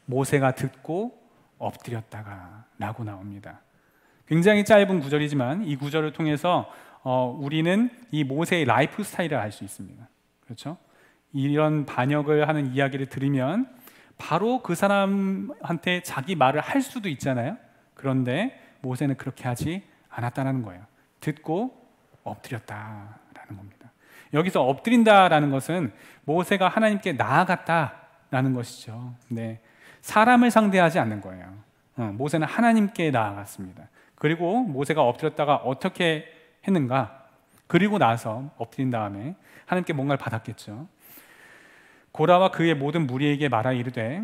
모세가 듣고 엎드렸다가 라고 나옵니다. 굉장히 짧은 구절이지만 이 구절을 통해서 우리는 이 모세의 라이프 스타일을 알 수 있습니다. 그렇죠? 이런 반역을 하는 이야기를 들으면 바로 그 사람한테 자기 말을 할 수도 있잖아요. 그런데 모세는 그렇게 하지 않았다는 거예요. 듣고 엎드렸다라는 겁니다. 여기서 엎드린다라는 것은 모세가 하나님께 나아갔다라는 것이죠. 네, 사람을 상대하지 않는 거예요. 모세는 하나님께 나아갔습니다. 그리고 모세가 엎드렸다가 어떻게 했는가? 그리고 나서 엎드린 다음에 하나님께 뭔가를 받았겠죠. 고라와 그의 모든 무리에게 말하 이르되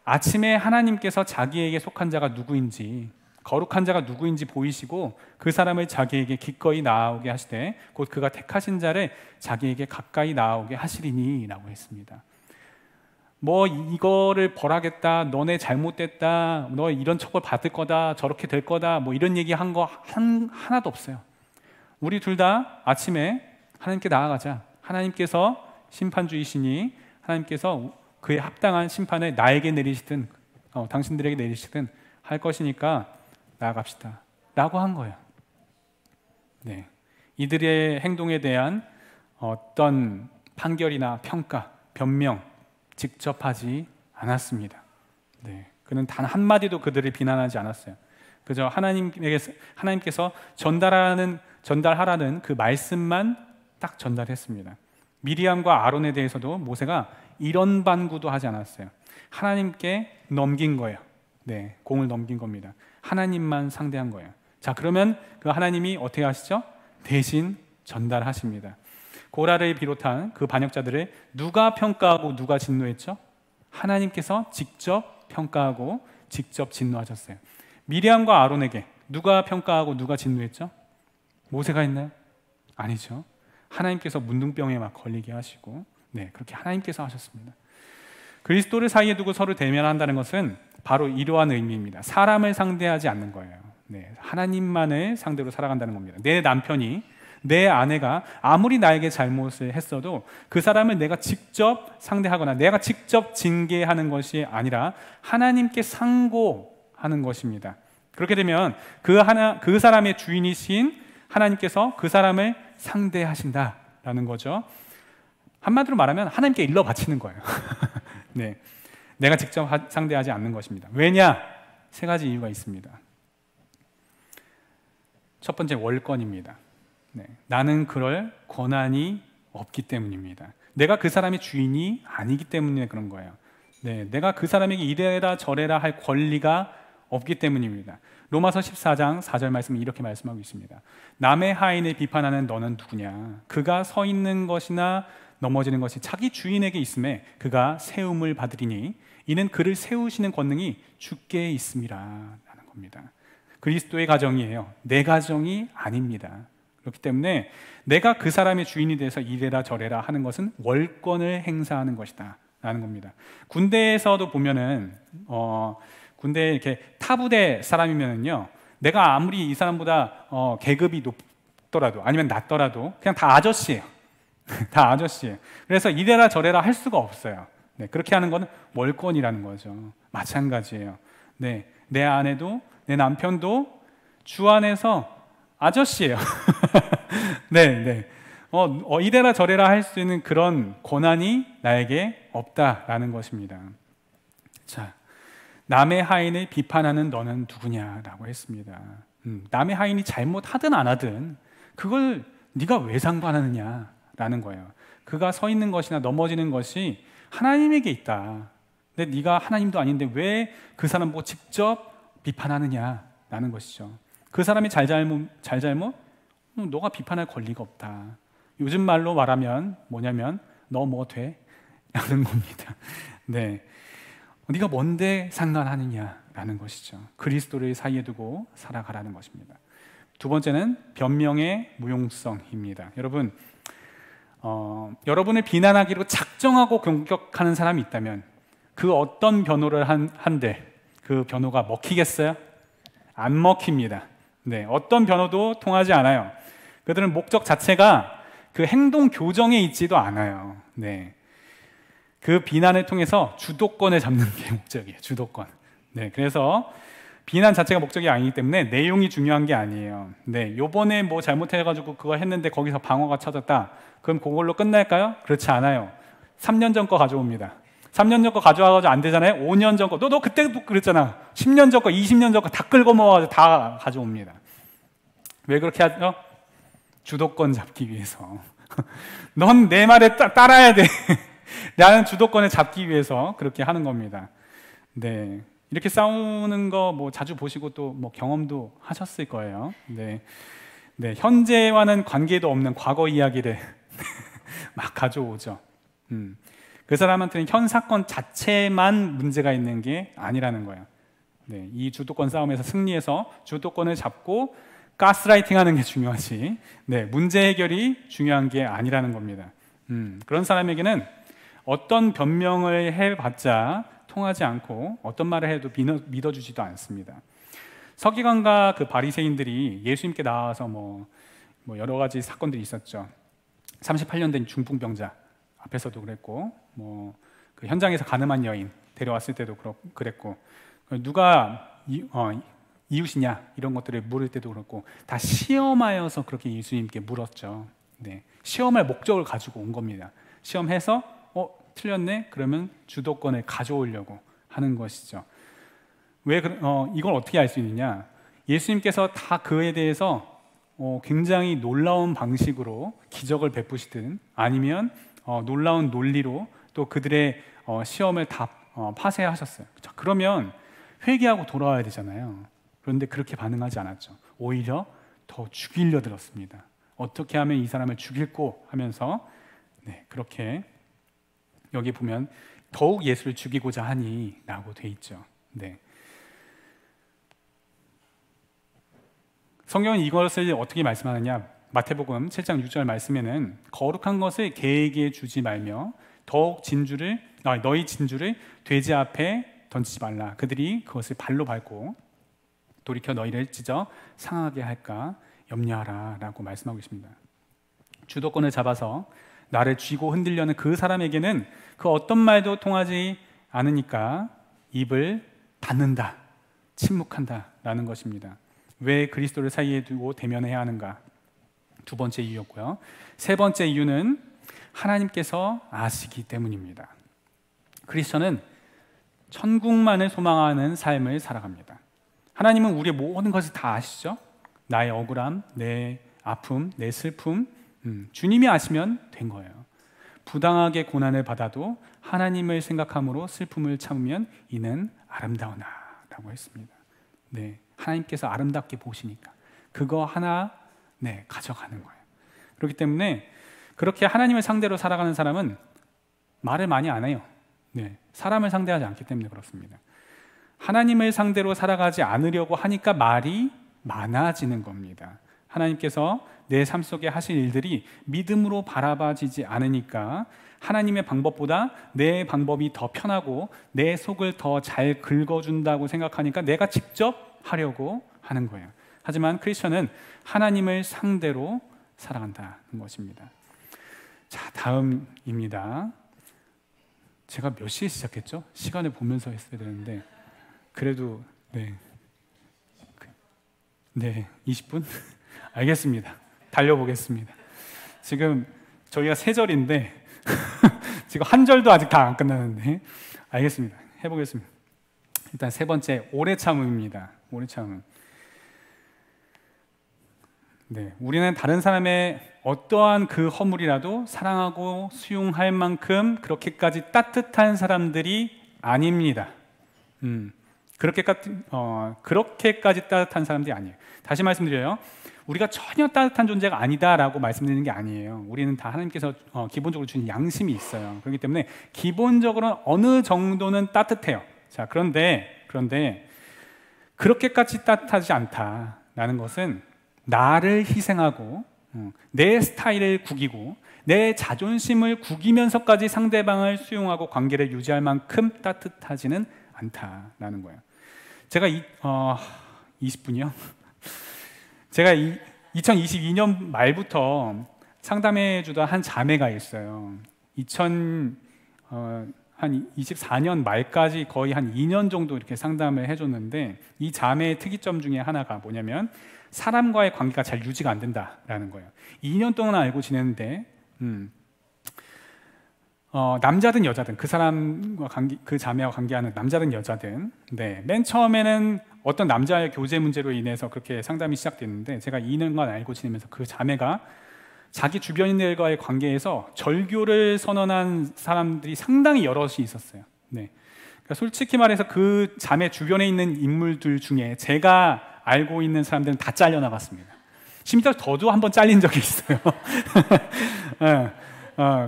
아침에 하나님께서 자기에게 속한 자가 누구인지 거룩한 자가 누구인지 보이시고 그 사람을 자기에게 기꺼이 나아오게 하시되 곧 그가 택하신 자를 자기에게 가까이 나아오게 하시리니 라고 했습니다. 뭐 이거를 벌하겠다, 너네 잘못됐다, 너 이런 처벌 받을 거다, 저렇게 될 거다, 뭐 이런 얘기 한 거 하나도 없어요. 우리 둘 다 아침에 하나님께 나아가자. 하나님께서 심판주이시니 하나님께서 그에 합당한 심판을 나에게 내리시든 당신들에게 내리시든 할 것이니까 나아갑시다 라고 한 거예요. 네, 이들의 행동에 대한 어떤 판결이나 평가, 변명 직접 하지 않았습니다. 네, 그는 단 한마디도 그들을 비난하지 않았어요. 그저 하나님께서 전달하라는 그 말씀만 딱 전달했습니다. 미리암과 아론에 대해서도 모세가 이런 반구도 하지 않았어요. 하나님께 넘긴 거예요. 네, 공을 넘긴 겁니다. 하나님만 상대한 거예요. 자, 그러면 그 하나님이 어떻게 하시죠? 대신 전달하십니다. 고라를 비롯한 그 반역자들을 누가 평가하고 누가 진노했죠? 하나님께서 직접 평가하고 직접 진노하셨어요. 미리암과 아론에게 누가 평가하고 누가 진노했죠? 모세가 했나요? 아니죠. 하나님께서 문둥병에 막 걸리게 하시고, 네, 그렇게 하나님께서 하셨습니다. 그리스도를 사이에 두고 서로 대면한다는 것은 바로 이러한 의미입니다. 사람을 상대하지 않는 거예요. 네, 하나님만을 상대로 살아간다는 겁니다. 내 남편이, 내 아내가 아무리 나에게 잘못을 했어도 그 사람을 내가 직접 상대하거나 내가 직접 징계하는 것이 아니라 하나님께 상고하는 것입니다. 그렇게 되면 그 사람의 주인이신 하나님께서 그 사람을 상대하신다라는 거죠. 한마디로 말하면 하나님께 일러 바치는 거예요. 네, 내가 직접 상대하지 않는 것입니다. 왜냐? 3가지 이유가 있습니다. 첫 번째, 월권입니다. 네, 나는 그럴 권한이 없기 때문입니다. 내가 그 사람의 주인이 아니기 때문에 그런 거예요. 네, 내가 그 사람에게 이래라 저래라 할 권리가 없기 때문입니다. 로마서 14장 4절 말씀은 이렇게 말씀하고 있습니다. 남의 하인을 비판하는 너는 누구냐? 그가 서 있는 것이나 넘어지는 것이 자기 주인에게 있음에 그가 세움을 받으리니 이는 그를 세우시는 권능이 주께 있음이라 라는 겁니다. 그리스도의 가정이에요. 내 가정이 아닙니다. 그렇기 때문에 내가 그 사람의 주인이 돼서 이래라 저래라 하는 것은 월권을 행사하는 것이다 라는 겁니다. 군대에서도 보면은 군대에 이렇게 타부대 사람이면은요, 내가 아무리 이 사람보다 계급이 높더라도 아니면 낮더라도 그냥 다 아저씨예요. 다 아저씨예요. 그래서 이래라 저래라 할 수가 없어요. 네, 그렇게 하는 것은 월권이라는 거죠. 마찬가지예요. 네, 내 아내도 내 남편도 주 안에서 아저씨예요. 네, 네. 이래라 저래라 할 수 있는 그런 권한이 나에게 없다라는 것입니다. 자, 남의 하인을 비판하는 너는 누구냐라고 했습니다. 남의 하인이 잘못하든 안 하든 그걸 네가 왜 상관하느냐라는 거예요. 그가 서 있는 것이나 넘어지는 것이 하나님에게 있다. 근데 네가 하나님도 아닌데 왜 그 사람 보고 직접 비판하느냐라는 것이죠. 그 사람이 잘잘못 너가 비판할 권리가 없다. 요즘 말로 말하면 뭐냐면 너 뭐 돼? 라는 겁니다. 네, 네가 뭔데 상관하느냐라는 것이죠. 그리스도를 사이에 두고 살아가라는 것입니다. 두 번째는 변명의 무용성입니다. 여러분, 여러분을 비난하기로 작정하고 공격하는 사람이 있다면 그 어떤 변호를 한들 그 변호가 먹히겠어요? 안 먹힙니다. 네, 어떤 변호도 통하지 않아요. 그들은 목적 자체가 그 행동 교정에 있지도 않아요. 네, 그 비난을 통해서 주도권을 잡는 게 목적이에요. 주도권. 네, 그래서 비난 자체가 목적이 아니기 때문에 내용이 중요한 게 아니에요. 네, 요번에 뭐 잘못해가지고 그거 했는데 거기서 방어가 쳐졌다. 그럼 그걸로 끝날까요? 그렇지 않아요. 3년 전 거 가져옵니다. 3년 전 거 가져와가지고 안 되잖아요. 5년 전 거. 너 그때도 그랬잖아. 10년 전 거, 20년 전 거 다 끌고 모아가지고 다 가져옵니다. 왜 그렇게 하죠? 주도권 잡기 위해서. 넌 내 말에 따라야 돼. 나는 주도권을 잡기 위해서 그렇게 하는 겁니다. 네, 이렇게 싸우는 거 뭐 자주 보시고 또 뭐 경험도 하셨을 거예요. 네, 네, 현재와는 관계도 없는 과거 이야기를 막 가져오죠. 그 사람한테는 현 사건 자체만 문제가 있는 게 아니라는 거예요. 네, 이 주도권 싸움에서 승리해서 주도권을 잡고 가스라이팅하는 게 중요하지. 네, 문제 해결이 중요한 게 아니라는 겁니다. 그런 사람에게는 어떤 변명을 해봤자 통하지 않고 어떤 말을 해도 믿어주지도 않습니다. 서기관과 그 바리새인들이 예수님께 나와서 뭐 여러 가지 사건들이 있었죠. 38년 된 중풍병자 앞에서도 그랬고, 뭐 그 현장에서 가늠한 여인 데려왔을 때도 그랬고, 누가 이웃이냐 이런 것들을 물을 때도 그렇고, 다 시험하여서 그렇게 예수님께 물었죠. 네, 시험할 목적을 가지고 온 겁니다. 시험해서 틀렸네? 그러면 주도권을 가져오려고 하는 것이죠. 왜 이걸 어떻게 알 수 있느냐? 예수님께서 다 그에 대해서 굉장히 놀라운 방식으로 기적을 베푸시든 아니면 놀라운 논리로 또 그들의 시험을 다 파쇄하셨어요. 자, 그러면 회개하고 돌아와야 되잖아요. 그런데 그렇게 반응하지 않았죠. 오히려 더 죽이려 들었습니다. 어떻게 하면 이 사람을 죽일고 하면서, 네, 그렇게 여기 보면 더욱 예수를 죽이고자 하니 라고 돼 있죠. 네. 성경은 이것을 어떻게 말씀하느냐? 마태복음 7장 6절 말씀에는 거룩한 것을 개에게 주지 말며 더욱 너희 진주를 돼지 앞에 던지지 말라. 그들이 그것을 발로 밟고 돌이켜 너희를 찢어 상하게 할까 염려하라 라고 말씀하고 있습니다. 주도권을 잡아서 나를 쥐고 흔들려는 그 사람에게는 그 어떤 말도 통하지 않으니까 입을 닫는다, 침묵한다 라는 것입니다. 왜 그리스도를 사이에 두고 대면해야 하는가? 두 번째 이유였고요. 세 번째 이유는 하나님께서 아시기 때문입니다. 크리스천은 천국만을 소망하는 삶을 살아갑니다. 하나님은 우리의 모든 것을 다 아시죠? 나의 억울함, 내 아픔, 내 슬픔, 주님이 아시면 된 거예요. 부당하게 고난을 받아도 하나님을 생각함으로 슬픔을 참으면 이는 아름다우나 라고 했습니다. 네, 하나님께서 아름답게 보시니까 그거 하나 가져가는 거예요. 그렇기 때문에 그렇게 하나님을 상대로 살아가는 사람은 말을 많이 안 해요. 네, 사람을 상대하지 않기 때문에 그렇습니다. 하나님을 상대로 살아가지 않으려고 하니까 말이 많아지는 겁니다. 하나님께서 내 삶 속에 하실 일들이 믿음으로 바라봐지지 않으니까 하나님의 방법보다 내 방법이 더 편하고 내 속을 더 잘 긁어준다고 생각하니까 내가 직접 하려고 하는 거예요. 하지만 크리스천은 하나님을 상대로 살아간다는 것입니다. 자, 다음입니다. 제가 몇 시에 시작했죠? 시간을 보면서 했어야 되는데 그래도 네, 20분? 알겠습니다. 달려보겠습니다. 지금 저희가 3절인데 지금 한 절도 아직 다 안 끝났는데 알겠습니다. 해보겠습니다. 일단 3번째, 오래 참음입니다. 오래 참음. 네, 우리는 다른 사람의 어떠한 그 허물이라도 사랑하고 수용할 만큼 그렇게까지 따뜻한 사람들이 아닙니다. 그렇게까지 따뜻한 사람들이 아니에요. 다시 말씀드려요. 우리가 전혀 따뜻한 존재가 아니다라고 말씀드리는 게 아니에요. 우리는 다 하나님께서 기본적으로 주신 양심이 있어요. 그렇기 때문에 기본적으로 어느 정도는 따뜻해요. 자, 그런데 그렇게까지 따뜻하지 않다라는 것은 나를 희생하고 내 스타일을 구기고 내 자존심을 구기면서까지 상대방을 수용하고 관계를 유지할 만큼 따뜻하지는 않다라는 거예요. 제가 20분이요? 제가 2022년 말부터 상담해 주던 한 자매가 있어요. 한 24년 말까지 거의 한 2년 정도 이렇게 상담을 해줬는데, 이 자매의 특이점 중에 하나가 뭐냐면 사람과의 관계가 잘 유지가 안 된다라는 거예요. 2년 동안 알고 지냈는데 남자든 여자든 그 사람과 그 자매와 관계하는 남자든 여자든, 네, 맨 처음에는 어떤 남자의 교제 문제로 인해서 그렇게 상담이 시작됐는데, 제가 2년간 알고 지내면서 그 자매가 자기 주변인들과의 관계에서 절교를 선언한 사람들이 상당히 여럿이 있었어요. 네. 그러니까 솔직히 말해서 그 자매 주변에 있는 인물들 중에 제가 알고 있는 사람들은 다 잘려나갔습니다. 심지어 저도 한번 잘린 적이 있어요.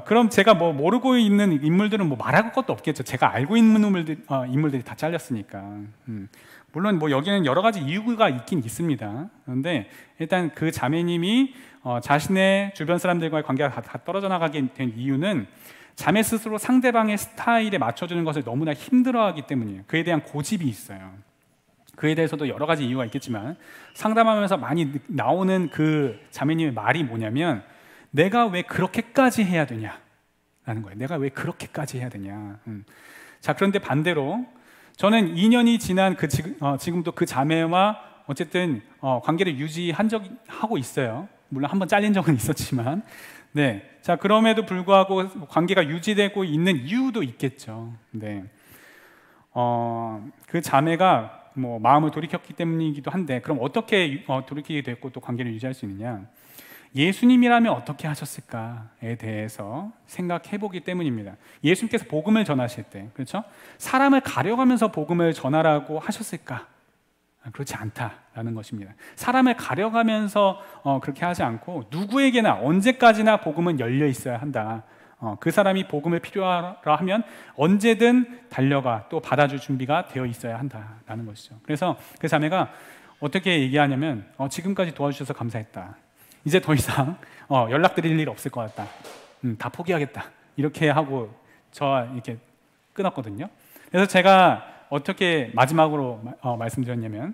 그럼 제가 뭐 모르고 있는 인물들은 뭐 말할 것도 없겠죠. 제가 알고 있는 인물들이 다 잘렸으니까. 물론 뭐 여기는 여러 가지 이유가 있긴 있습니다. 그런데 일단 그 자매님이 자신의 주변 사람들과의 관계가 다 떨어져 나가게 된 이유는 자매 스스로 상대방의 스타일에 맞춰주는 것을 너무나 힘들어하기 때문이에요. 그에 대한 고집이 있어요. 그에 대해서도 여러 가지 이유가 있겠지만, 상담하면서 많이 나오는 그 자매님의 말이 뭐냐면, 내가 왜 그렇게까지 해야 되냐라는 거예요. 내가 왜 그렇게까지 해야 되냐. 자, 그런데 반대로 저는 2년이 지난 지금도 그 자매와 어쨌든 관계를 하고 있어요. 물론 한번 잘린 적은 있었지만, 네. 자, 그럼에도 불구하고 관계가 유지되고 있는 이유도 있겠죠. 네. 그 자매가 뭐 마음을 돌이켰기 때문이기도 한데, 그럼 어떻게 돌이키게 됐고 또 관계를 유지할 수 있느냐? 예수님이라면 어떻게 하셨을까에 대해서 생각해 보기 때문입니다. 예수님께서 복음을 전하실 때, 그렇죠? 사람을 가려가면서 복음을 전하라고 하셨을까? 그렇지 않다라는 것입니다. 사람을 가려가면서 그렇게 하지 않고, 누구에게나 언제까지나 복음은 열려 있어야 한다. 그 사람이 복음을 필요하라 하면 언제든 달려가 또 받아줄 준비가 되어 있어야 한다라는 것이죠. 그래서 그 자매가 어떻게 얘기하냐면, 지금까지 도와주셔서 감사했다. 이제 더 이상 연락드릴 일 없을 것 같다. 다 포기하겠다. 이렇게 하고 이렇게 끊었거든요. 그래서 제가 어떻게 마지막으로 말씀드렸냐면,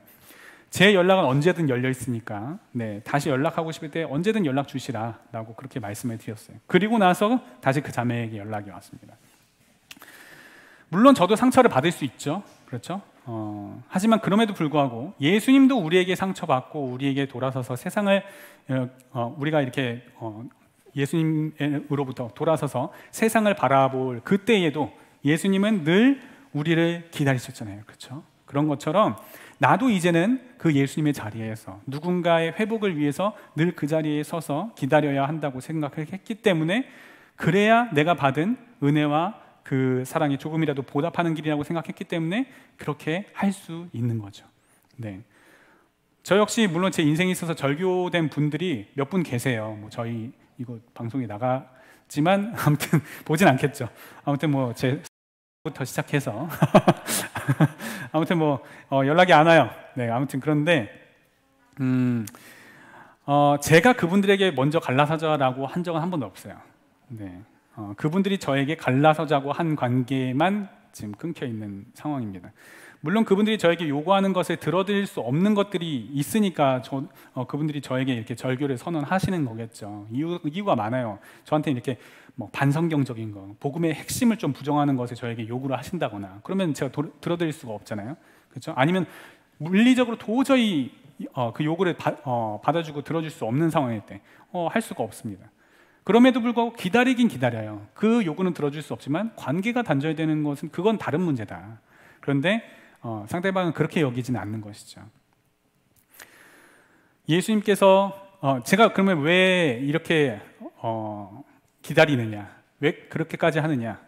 제 연락은 언제든 열려 있으니까, 네, 다시 연락하고 싶을 때 언제든 연락 주시라라고 그렇게 말씀을 드렸어요. 그리고 나서 다시 그 자매에게 연락이 왔습니다. 물론 저도 상처를 받을 수 있죠. 그렇죠? 하지만 그럼에도 불구하고 예수님도 우리에게 상처받고 우리에게 돌아서서 세상을 우리가 이렇게 예수님으로부터 돌아서서 세상을 바라볼 그때에도 예수님은 늘 우리를 기다리셨잖아요. 그렇죠? 그런 것처럼 나도 이제는 그 예수님의 자리에서 누군가의 회복을 위해서 늘 그 자리에 서서 기다려야 한다고 생각을 했기 때문에, 그래야 내가 받은 은혜와 그 사랑이 조금이라도 보답하는 길이라고 생각했기 때문에 그렇게 할 수 있는 거죠. 네. 저 역시 물론 제 인생에 있어서 절교된 분들이 몇 분 계세요. 뭐 저희 이거 방송에 나가지만 아무튼 보진 않겠죠. 아무튼 뭐 제부터 시작해서 아무튼 뭐 연락이 안 와요. 네, 아무튼 그런데 제가 그분들에게 먼저 갈라서자라고 한 적은 한 번도 없어요. 네. 그분들이 저에게 갈라서자고 한 관계만 지금 끊겨 있는 상황입니다. 물론 그분들이 저에게 요구하는 것을 들어드릴 수 없는 것들이 있으니까 그분들이 저에게 이렇게 절교를 선언하시는 거겠죠. 이유가 많아요. 저한테 이렇게 뭐 반성경적인 거, 복음의 핵심을 좀 부정하는 것을 저에게 요구를 하신다거나, 그러면 제가 들어드릴 수가 없잖아요. 그렇죠? 아니면 물리적으로 도저히 그 요구를 받아주고 들어줄 수 없는 상황일 때 할 수가 없습니다. 그럼에도 불구하고 기다리긴 기다려요. 그 요구는 들어줄 수 없지만 관계가 단절되는 것은 그건 다른 문제다. 그런데 상대방은 그렇게 여기지는 않는 것이죠. 예수님께서 제가 그러면 왜 이렇게 기다리느냐, 왜 그렇게까지 하느냐?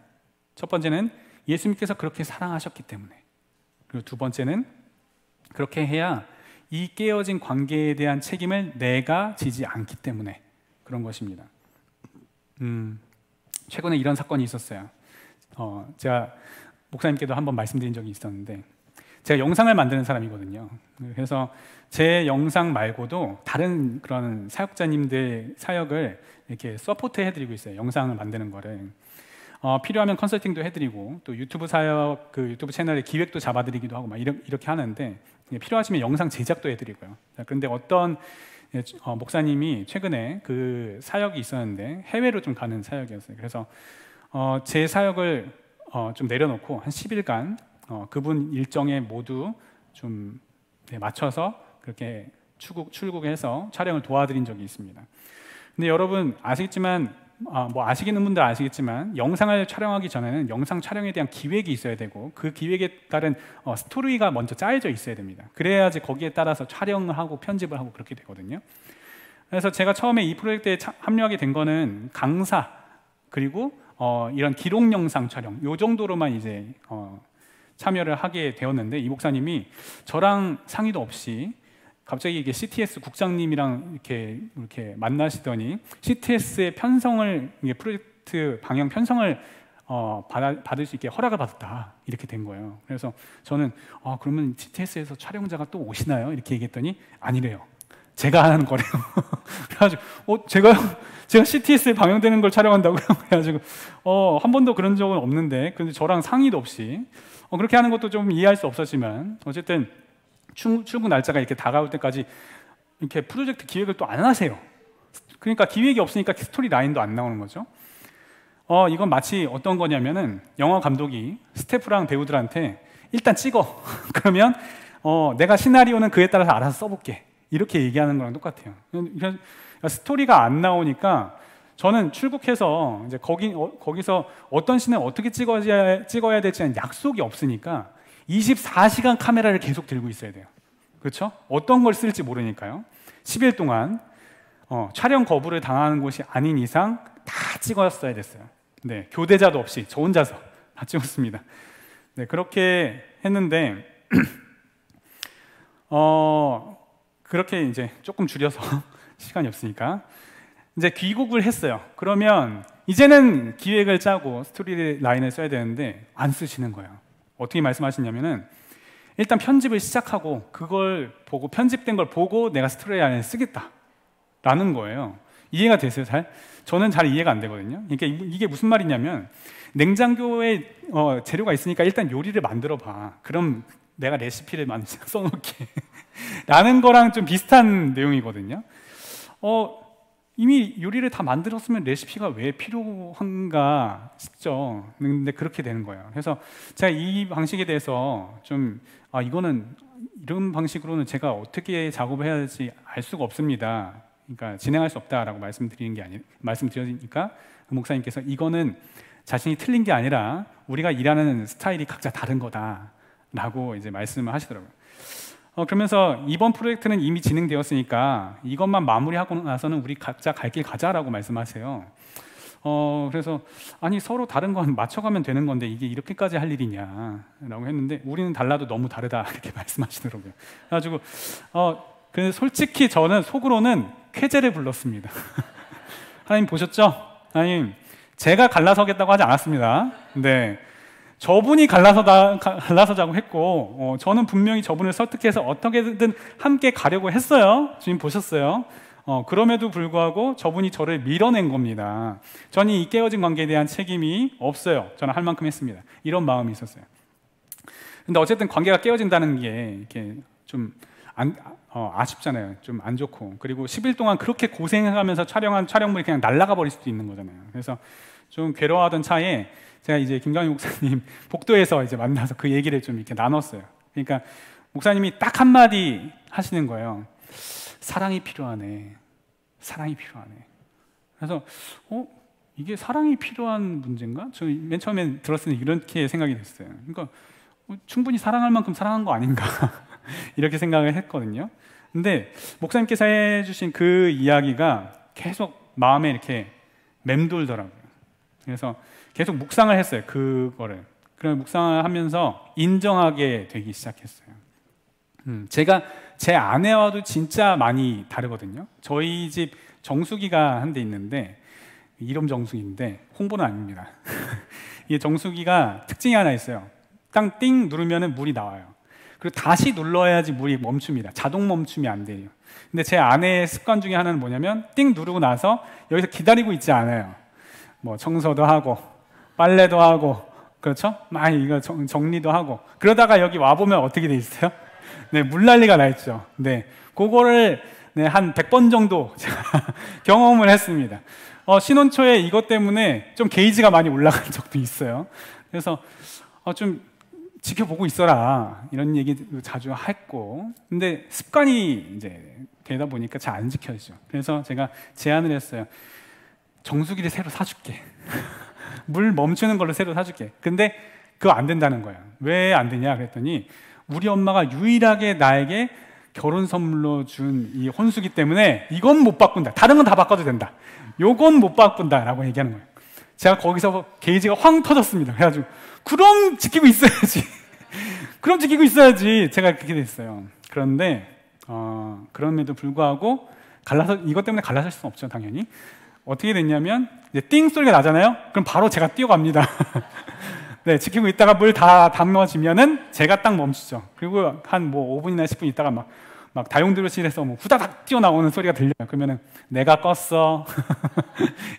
첫 번째는 예수님께서 그렇게 사랑하셨기 때문에, 그리고 두 번째는 그렇게 해야 이 깨어진 관계에 대한 책임을 내가 지지 않기 때문에 그런 것입니다. 최근에 이런 사건이 있었어요. 제가 목사님께도 한번 말씀드린 적이 있었는데, 제가 영상을 만드는 사람이거든요. 그래서 제 영상 말고도 다른 그런 사역자님들 사역을 이렇게 서포트 해드리고 있어요. 영상을 만드는 거를. 필요하면 컨설팅도 해드리고, 또 유튜브 사역, 그 유튜브 채널의 기획도 잡아드리기도 하고 막 이렇게 하는데, 필요하시면 영상 제작도 해드리고요. 그런데 어떤 목사님이 최근에 그 사역이 있었는데 해외로 좀 가는 사역이었어요. 그래서 제 사역을 좀 내려놓고 한 10일간 그분 일정에 모두 좀 맞춰서 그렇게 출국해서 촬영을 도와드린 적이 있습니다. 근데 여러분 아시겠지만, 뭐 아시는 분들 아시겠지만, 영상을 촬영하기 전에는 영상 촬영에 대한 기획이 있어야 되고, 그 기획에 따른 스토리가 먼저 짜여져 있어야 됩니다. 그래야지 거기에 따라서 촬영을 하고 편집을 하고 그렇게 되거든요. 그래서 제가 처음에 이 프로젝트에 합류하게 된 거는 강사, 그리고 이런 기록 영상 촬영, 요 정도로만 이제 참여를 하게 되었는데, 이 목사님이 저랑 상의도 없이 갑자기 이게 CTS 국장님이랑 이렇게 만나시더니 CTS의 편성을, 이게 프로젝트 방향 편성을 받을 수 있게 허락을 받았다, 이렇게 된 거예요. 그래서 저는 그러면 CTS에서 촬영자가 또 오시나요? 이렇게 얘기했더니 아니래요. 제가 하는 거래요. 그래가지고 제가 CTS에 방영되는 걸 촬영한다고요? 그래가지고 한 번도 그런 적은 없는데, 근데 저랑 상의도 없이 그렇게 하는 것도 좀 이해할 수 없었지만, 어쨌든 출국 날짜가 이렇게 다가올 때까지 이렇게 프로젝트 기획을 또 안 하세요. 그러니까 기획이 없으니까 스토리 라인도 안 나오는 거죠. 이건 마치 어떤 거냐면은, 영화 감독이 스태프랑 배우들한테 일단 찍어. 그러면 내가 시나리오는 그에 따라서 알아서 써볼게, 이렇게 얘기하는 거랑 똑같아요. 그러니까 스토리가 안 나오니까 저는 출국해서 이제 거기서 어떤 씬을 어떻게 찍어야 될지 약속이 없으니까 24시간 카메라를 계속 들고 있어야 돼요. 그렇죠? 어떤 걸 쓸지 모르니까요. 10일 동안 촬영 거부를 당하는 곳이 아닌 이상 다 찍었어야 됐어요. 네, 교대자도 없이 저 혼자서 다 찍었습니다. 네, 그렇게 했는데 그렇게 이제 조금 줄여서 시간이 없으니까 이제 귀국을 했어요. 그러면 이제는 기획을 짜고 스토리 라인을 써야 되는데 안 쓰시는 거예요. 어떻게 말씀하시냐면은, 일단 편집을 시작하고 그걸 보고, 편집된 걸 보고 내가 스토리 라인을 쓰겠다라는 거예요. 이해가 되세요? 저는 잘 이해가 안 되거든요. 이게 무슨 말이냐면, 냉장고에 재료가 있으니까 일단 요리를 만들어 봐. 그럼 내가 레시피를 써놓게 라는 거랑 좀 비슷한 내용이거든요. 이미 요리를 다 만들었으면 레시피가 왜 필요한가 싶죠. 근데 그렇게 되는 거예요. 그래서 제가 이 방식에 대해서 좀 이거는 이런 방식으로는 제가 어떻게 작업을 해야 될지 알 수가 없습니다. 그러니까 진행할 수 없다라고 말씀드리니까 그 목사님께서 이거는 자신이 틀린 게 아니라 우리가 일하는 스타일이 각자 다른 거다라고 이제 말씀을 하시더라고요. 그러면서 이번 프로젝트는 이미 진행되었으니까 이것만 마무리하고 나서는 우리 각자 갈 길 가자라고 말씀하세요. 그래서 아니 서로 다른 건 맞춰가면 되는 건데 이게 이렇게까지 할 일이냐라고 했는데, 우리는 달라도 너무 다르다, 이렇게 말씀하시더라고요. 그래가지고 근데 솔직히 저는 속으로는 쾌재를 불렀습니다. 하나님 보셨죠? 하나님, 제가 갈라서겠다고 하지 않았습니다. 네. 저분이 갈라서자고 했고, 저는 분명히 저분을 설득해서 어떻게든 함께 가려고 했어요. 주님 보셨어요. 그럼에도 불구하고 저분이 저를 밀어낸 겁니다. 저는 이 깨어진 관계에 대한 책임이 없어요. 저는 할 만큼 했습니다. 이런 마음이 있었어요. 근데 어쨌든 관계가 깨어진다는 게 이렇게 좀 아쉽잖아요. 좀 안 좋고, 그리고 10일 동안 그렇게 고생하면서 촬영한 촬영물이 그냥 날아가 버릴 수도 있는 거잖아요. 그래서 좀 괴로워하던 차에 제가 이제 김강희 목사님 복도에서 이제 만나서 그 얘기를 좀 이렇게 나눴어요. 그러니까 목사님이 딱 한마디 하시는 거예요. 사랑이 필요하네. 사랑이 필요하네. 그래서 이게 사랑이 필요한 문제인가? 저 맨 처음에 들었을 때 이렇게 생각이 됐어요. 그러니까 충분히 사랑할 만큼 사랑한 거 아닌가 이렇게 생각을 했거든요. 근데 목사님께서 해주신 그 이야기가 계속 마음에 이렇게 맴돌더라고요. 그래서 계속 묵상을 했어요. 그거를. 그래서 묵상을 하면서 인정하게 되기 시작했어요. 제가 제 아내와도 진짜 많이 다르거든요. 저희 집 정수기가 한 대 있는데, 이름 정수기인데 홍보는 아닙니다. 이 정수기가 특징이 하나 있어요. 딱 띵 누르면 물이 나와요. 그리고 다시 눌러야지 물이 멈춥니다. 자동 멈춤이 안 돼요. 근데 제 아내의 습관 중에 하나는 뭐냐면 띵 누르고 나서 여기서 기다리고 있지 않아요. 뭐 청소도 하고 빨래도 하고, 그렇죠? 많이 이거 정리도 하고, 그러다가 여기 와보면 어떻게 돼 있어요? 네, 물난리가 나 있죠. 네, 그거를 한 100번 정도 제가 경험을 했습니다. 신혼 초에 이것 때문에 좀 게이지가 많이 올라간 적도 있어요. 그래서 좀 지켜보고 있어라 이런 얘기도 자주 했고, 근데 습관이 이제 되다 보니까 잘 안 지켜지죠. 그래서 제가 제안을 했어요. 정수기를 새로 사줄게. 물 멈추는 걸로 새로 사줄게. 근데 그거 안 된다는 거야. 왜 안 되냐 그랬더니 우리 엄마가 유일하게 나에게 결혼 선물로 준 이 혼수기 때문에 이건 못 바꾼다. 다른 건 다 바꿔도 된다. 요건 못 바꾼다 라고 얘기하는 거예요. 제가 거기서 게이지가 황 터졌습니다. 그래가지고 그럼 지키고 있어야지. 그럼 지키고 있어야지. 제가 그렇게 됐어요. 그런데 그럼에도 불구하고 이것 때문에 갈라설 수는 없죠. 당연히. 어떻게 됐냐면 이제 띵 소리가 나잖아요. 그럼 바로 제가 뛰어갑니다. 네, 지키고 있다가 물 다 담궈지면은 제가 딱 멈추죠. 그리고 한 5분이나 10분 있다가 막 다용도실에서 후다닥 뛰어나오는 소리가 들려요. 그러면은 내가 껐어.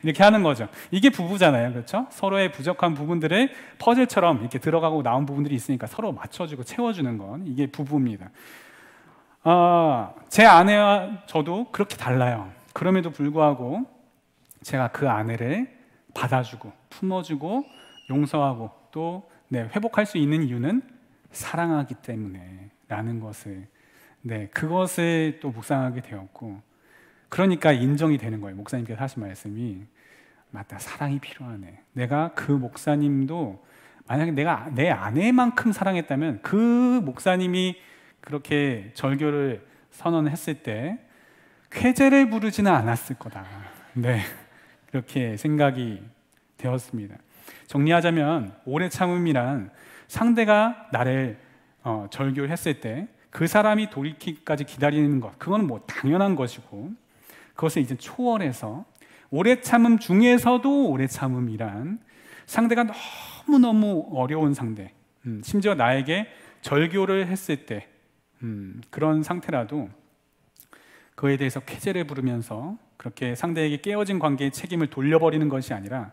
이렇게 하는 거죠. 이게 부부잖아요. 그렇죠? 서로의 부족한 부분들을 퍼즐처럼 이렇게 들어가고 나온 부분들이 있으니까 서로 맞춰주고 채워주는 건 이게 부부입니다. 제 아내와 저도 그렇게 달라요. 그럼에도 불구하고 제가 그 아내를 받아주고 품어주고 용서하고 또 회복할 수 있는 이유는 사랑하기 때문에 라는 것을, 그것을 또 묵상하게 되었고, 그러니까 인정이 되는 거예요. 목사님께서 하신 말씀이 맞다, 사랑이 필요하네. 내가 그 목사님도 만약에 내가 내 아내만큼 사랑했다면 그 목사님이 그렇게 절교를 선언했을 때 쾌재를 부르지는 않았을 거다. 그렇게 생각이 되었습니다. 정리하자면 오래 참음이란 상대가 나를 절교했을 때 그 사람이 돌이키기까지 기다리는 것, 그건 뭐 당연한 것이고, 그것을 이제 초월해서 오래 참음 중에서도 오래 참음이란 상대가 너무너무 어려운 상대, 심지어 나에게 절교를 했을 때 그런 상태라도 그에 대해서 쾌재를 부르면서 그렇게 상대에게 깨어진 관계의 책임을 돌려버리는 것이 아니라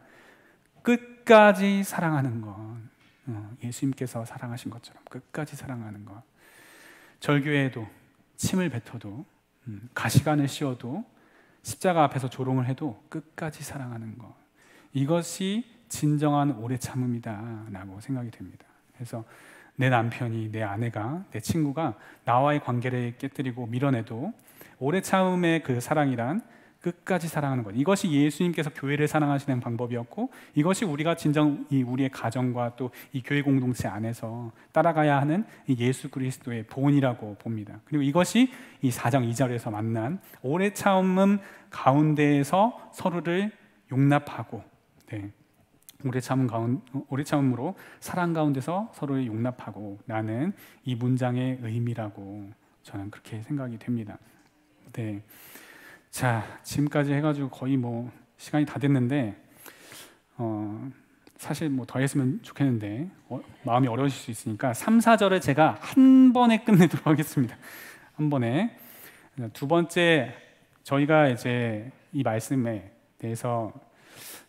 끝까지 사랑하는 것, 예수님께서 사랑하신 것처럼 끝까지 사랑하는 것, 절교에도 침을 뱉어도 가시관을 씌워도 십자가 앞에서 조롱을 해도 끝까지 사랑하는 것, 이것이 진정한 오래 참음이다 라고 생각이 됩니다. 그래서 내 남편이, 내 아내가, 내 친구가 나와의 관계를 깨뜨리고 밀어내도 오래 참음의 그 사랑이란 끝까지 사랑하는 것, 이것이 예수님께서 교회를 사랑하시는 방법이었고, 이것이 우리가 진정 우리의 가정과 또 이 교회 공동체 안에서 따라가야 하는 이 예수 그리스도의 본이라고 봅니다. 그리고 이것이 이 4장 2절에서 만난 오래 참음 가운데에서 서로를 용납하고, 오래 참음으로 사랑 가운데서 서로를 용납하고 라는 이 문장의 의미라고 저는 그렇게 생각이 됩니다. 자, 지금까지 해가지고 거의 시간이 다 됐는데, 사실 더 했으면 좋겠는데 마음이 어려우실 수 있으니까 3, 4절을 제가 한 번에 끝내도록 하겠습니다. 한 번에. 두 번째, 저희가 이제 이 말씀에 대해서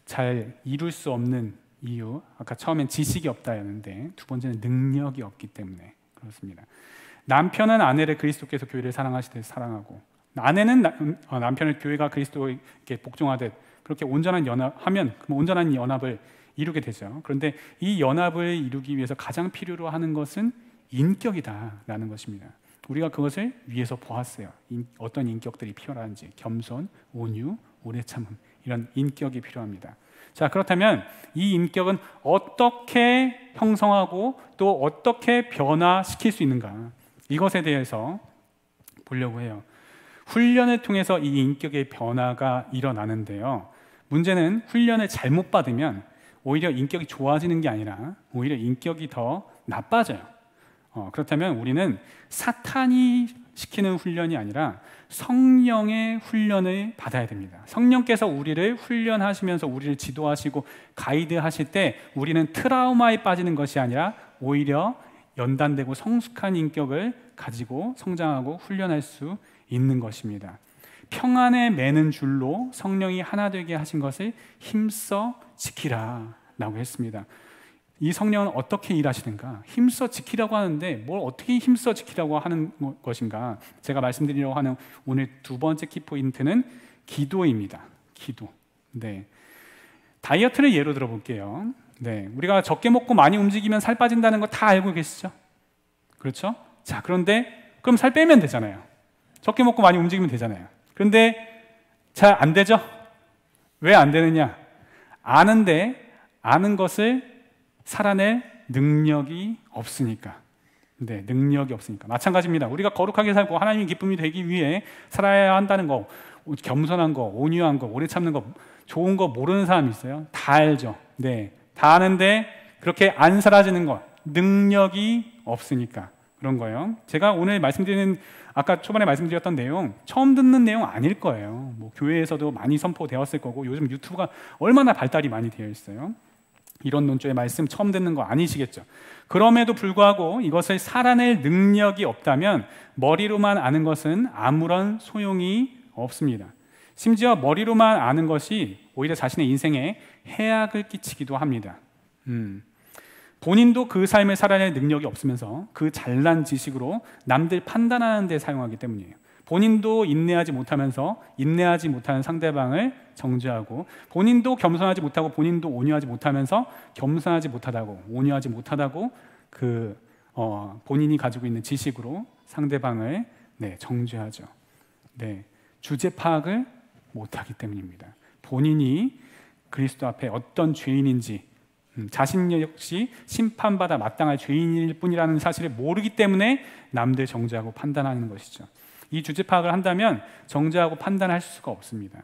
잘 이룰 수 없는 이유, 아까 처음엔 지식이 없다였는데 두 번째는 능력이 없기 때문에 그렇습니다. 남편은 그리스도께서 교회를 사랑하시듯 사랑하고, 아내는 남편을 교회가 그리스도에게 복종하듯 그렇게 온전한 연합하면 그럼 온전한 연합을 이루게 되죠. 그런데 이 연합을 이루기 위해서 가장 필요로 하는 것은 인격이다라는 것입니다. 우리가 그것을 위에서 보았어요. 어떤 인격들이 필요한지, 겸손, 온유, 오래 참음, 이런 인격이 필요합니다. 자, 그렇다면 이 인격은 어떻게 형성하고 또 어떻게 변화시킬 수 있는가, 이것에 대해서 보려고 해요. 훈련을 통해서 이 인격의 변화가 일어나는데요, 문제는 훈련을 잘못 받으면 오히려 인격이 좋아지는 게 아니라 오히려 인격이 더 나빠져요. 그렇다면 우리는 사탄이 시키는 훈련이 아니라 성령의 훈련을 받아야 됩니다. 성령께서 우리를 훈련하시면서 우리를 지도하시고 가이드하실 때 우리는 트라우마에 빠지는 것이 아니라 오히려 연단되고 성숙한 인격을 가지고 성장하고 훈련할 수 있는 것입니다. 평안에 매는 줄로 성령이 하나 되게 하신 것을 힘써 지키라 라고 했습니다. 이 성령은 어떻게 일하시는가? 힘써 지키라고 하는데 뭘 어떻게 힘써 지키라고 하는 것인가? 제가 말씀드리려고 하는 오늘 두 번째 키포인트는 기도입니다. 기도. 네. 다이어트를 예로 들어볼게요. 네. 우리가 적게 먹고 많이 움직이면 살 빠진다는 거 다 알고 계시죠? 그렇죠? 자, 그런데 그럼 살 빼면 되잖아요. 적게 먹고 많이 움직이면 되잖아요. 그런데 잘 안 되죠? 왜 안 되느냐? 아는데 아는 것을 살아낼 능력이 없으니까. 네, 능력이 없으니까. 마찬가지입니다. 우리가 거룩하게 살고 하나님의 기쁨이 되기 위해 살아야 한다는 거, 겸손한 거, 온유한 거, 오래 참는 거, 좋은 거 모르는 사람이 있어요? 다 알죠. 네, 다 아는데 그렇게 안 사라지는 것, 능력이 없으니까 그런 거예요. 제가 오늘 말씀드리는, 아까 초반에 말씀드렸던 내용, 처음 듣는 내용 아닐 거예요. 뭐 교회에서도 많이 선포되었을 거고, 요즘 유튜브가 얼마나 발달이 많이 되어 있어요. 이런 논조의 말씀 처음 듣는 거 아니시겠죠? 그럼에도 불구하고 이것을 살아낼 능력이 없다면 머리로만 아는 것은 아무런 소용이 없습니다. 심지어 머리로만 아는 것이 오히려 자신의 인생에 해악을 끼치기도 합니다. 본인도 그 삶을 살아낼 능력이 없으면서 그 잘난 지식으로 남들 판단하는 데 사용하기 때문이에요. 본인도 인내하지 못하면서 인내하지 못하는 상대방을 정죄하고, 본인도 겸손하지 못하고 본인도 온유하지 못하면서 겸손하지 못하다고, 온유하지 못하다고 본인이 가지고 있는 지식으로 상대방을 정죄하죠. 네, 주제 파악을 못하기 때문입니다. 본인이 그리스도 앞에 어떤 죄인인지, 자신 역시 심판받아 마땅할 죄인일 뿐이라는 사실을 모르기 때문에 남들 정죄하고 판단하는 것이죠. 이 주제 파악을 한다면 정죄하고 판단할 수가 없습니다.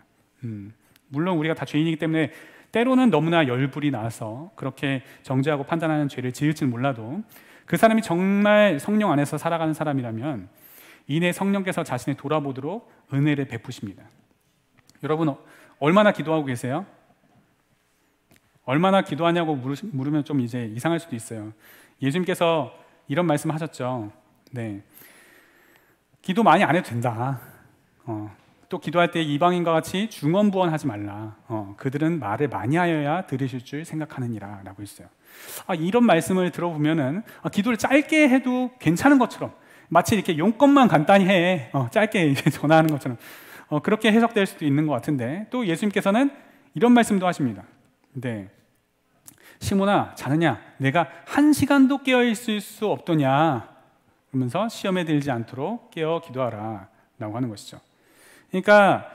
물론 우리가 다 죄인이기 때문에 때로는 너무나 열불이 나서 그렇게 정죄하고 판단하는 죄를 지을지는 몰라도, 그 사람이 정말 성령 안에서 살아가는 사람이라면 이내 성령께서 자신을 돌아보도록 은혜를 베푸십니다. 여러분, 얼마나 기도하고 계세요? 얼마나 기도하냐고 물으면 좀 이제 이상할 수도 있어요. 예수님께서 이런 말씀 하셨죠. 네, 기도 많이 안 해도 된다. 또 기도할 때 이방인과 같이 중언부언하지 말라. 그들은 말을 많이 하여야 들으실 줄 생각하느니라 라고 했어요. 이런 말씀을 들어보면은 기도를 짧게 해도 괜찮은 것처럼, 마치 이렇게 용건만 간단히 해, 짧게 이제 전화하는 것처럼 그렇게 해석될 수도 있는 것 같은데, 또 예수님께서는 이런 말씀도 하십니다. 네, 시몬아 자느냐, 내가 1시간도 깨어 있을 수 없더냐, 그러면서 시험에 들지 않도록 깨어 기도하라 라고 하는 것이죠. 그러니까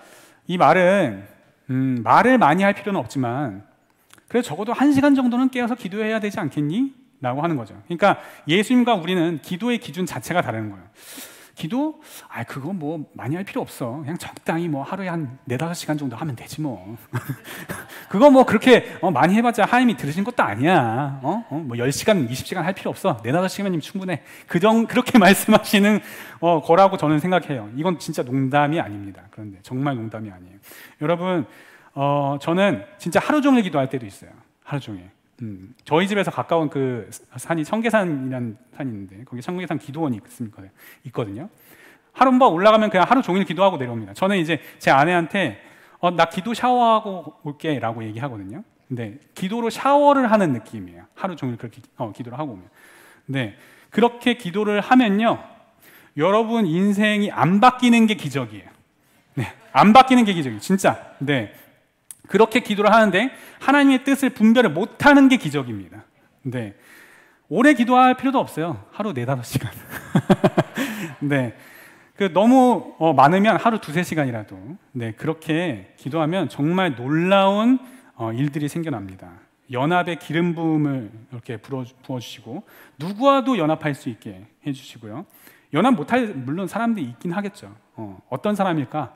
이 말은 말을 많이 할 필요는 없지만 그래도 적어도 1시간 정도는 깨어서 기도해야 되지 않겠니? 라고 하는 거죠. 그러니까 예수님과 우리는 기도의 기준 자체가 다른 거예요. 기도? 그거 뭐 많이 할 필요 없어. 그냥 적당히 뭐 하루에 한 4-5시간 정도 하면 되지 뭐. 그거 뭐 그렇게 많이 해봤자 하나님이 들으신 것도 아니야. 뭐 10시간, 20시간 할 필요 없어. 4-5시간이면 충분해. 그렇게 말씀하시는 거라고 저는 생각해요. 이건 진짜 농담이 아닙니다. 그런데 정말 농담이 아니에요. 여러분, 저는 진짜 하루 종일 기도할 때도 있어요. 하루 종일. 저희 집에서 가까운 그 산이 청계산이라는 산이 있는데, 거기 청계산 기도원이 있거든요. 하루 한번 올라가면 그냥 하루 종일 기도하고 내려옵니다. 저는 이제 제 아내한테 나 기도 샤워하고 올게 라고 얘기하거든요. 근데 기도로 샤워를 하는 느낌이에요. 하루 종일 그렇게 기도를 하고 오면. 네, 그렇게 기도를 하면요, 여러분 인생이 안 바뀌는 게 기적이에요. 네, 안 바뀌는 게 기적이에요. 진짜. 네, 그렇게 기도를 하는데 하나님의 뜻을 분별을 못하는 게 기적입니다. 네, 오래 기도할 필요도 없어요. 하루 4-5시간. 네. 너무 많으면 하루 2-3시간이라도 네, 그렇게 기도하면 정말 놀라운 일들이 생겨납니다. 연합의 기름 부음을 이렇게 부어주시고 누구와도 연합할 수 있게 해주시고요. 연합 못할 물론 사람들이 있긴 하겠죠. 어떤 사람일까?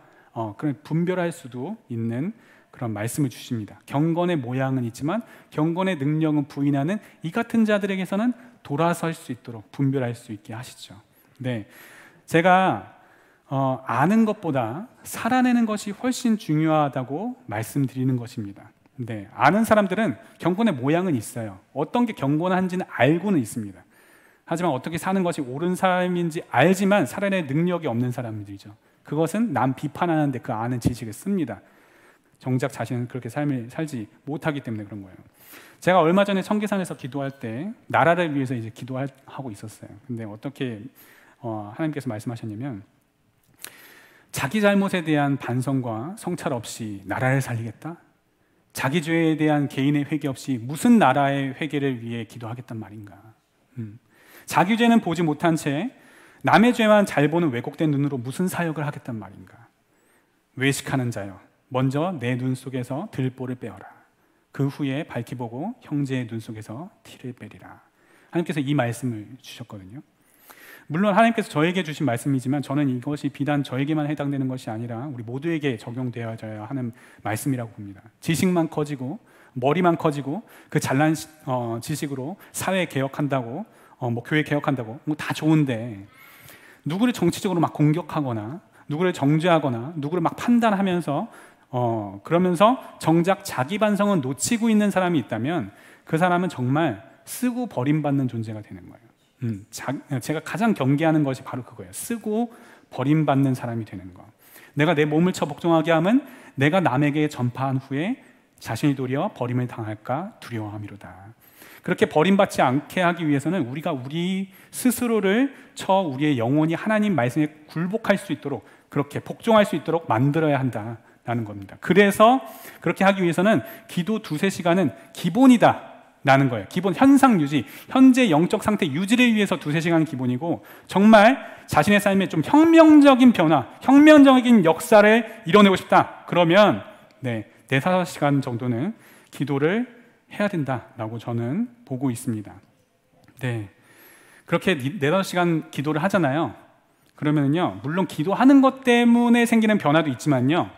그런 분별할 수도 있는 그런 말씀을 주십니다. 경건의 모양은 있지만 경건의 능력은 부인하는 이 같은 자들에게서는 돌아설 수 있도록 분별할 수 있게 하시죠. 네, 제가 아는 것보다 살아내는 것이 훨씬 중요하다고 말씀드리는 것입니다. 네, 아는 사람들은 경건의 모양은 있어요. 어떤 게 경건한지는 알고는 있습니다. 하지만 어떻게 사는 것이 옳은 삶인지 알지만 살아낼 능력이 없는 사람들이죠. 그것은 남 비판하는데 그 아는 지식을 씁니다. 정작 자신은 그렇게 삶을 살지 못하기 때문에 그런 거예요. 제가 얼마 전에 청계산에서 기도할 때 나라를 위해서 이제 기도하고 있었어요. 근데 어떻게 하나님께서 말씀하셨냐면 자기 잘못에 대한 반성과 성찰 없이 나라를 살리겠다? 자기 죄에 대한 개인의 회개 없이 무슨 나라의 회개를 위해 기도하겠단 말인가? 자기 죄는 보지 못한 채 남의 죄만 잘 보는 왜곡된 눈으로 무슨 사역을 하겠단 말인가? 외식하는 자여, 먼저 내 눈 속에서 들보를 빼어라. 그 후에 밝히 보고 형제의 눈 속에서 티를 빼리라. 하나님께서 이 말씀을 주셨거든요. 물론 하나님께서 저에게 주신 말씀이지만 저는 이것이 비단 저에게만 해당되는 것이 아니라 우리 모두에게 적용되어져야 하는 말씀이라고 봅니다. 지식만 커지고 머리만 커지고 그 잘난 지식으로 사회 개혁한다고 뭐 교회 개혁한다고 뭐 다 좋은데 누구를 정치적으로 막 공격하거나 누구를 정죄하거나 누구를 막 판단하면서 그러면서 정작 자기 반성은 놓치고 있는 사람이 있다면 그 사람은 정말 쓰고 버림받는 존재가 되는 거예요. 제가 가장 경계하는 것이 바로 그거예요. 쓰고 버림받는 사람이 되는 거. 내가 내 몸을 쳐 복종하게 하면 내가 남에게 전파한 후에 자신이 도리어 버림을 당할까 두려워함이로다. 그렇게 버림받지 않게 하기 위해서는 우리가 우리 스스로를 쳐 우리의 영혼이 하나님 말씀에 굴복할 수 있도록 그렇게 복종할 수 있도록 만들어야 한다라는 겁니다. 그래서 그렇게 하기 위해서는 기도 2-3시간은 기본이다 라는 거예요. 기본 현상 유지, 현재 영적 상태 유지를 위해서 2-3시간은 기본이고 정말 자신의 삶에 좀 혁명적인 변화, 혁명적인 역사를 이뤄내고 싶다. 그러면 4-5시간 정도는 기도를 해야 된다라고 저는 보고 있습니다. 네, 그렇게 4-5시간 기도를 하잖아요. 그러면요, 물론 기도하는 것 때문에 생기는 변화도 있지만요,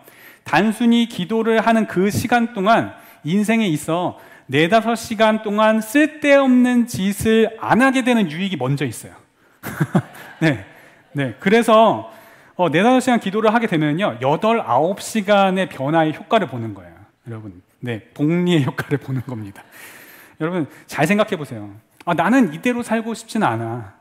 단순히 기도를 하는 그 시간 동안 인생에 있어 4-5시간 동안 쓸데없는 짓을 안 하게 되는 유익이 먼저 있어요. 네, 그래서 4-5시간 기도를 하게 되면요 8-9시간의 변화의 효과를 보는 거예요. 여러분, 복리의 효과를 보는 겁니다. 여러분 잘 생각해 보세요. 나는 이대로 살고 싶지는 않아.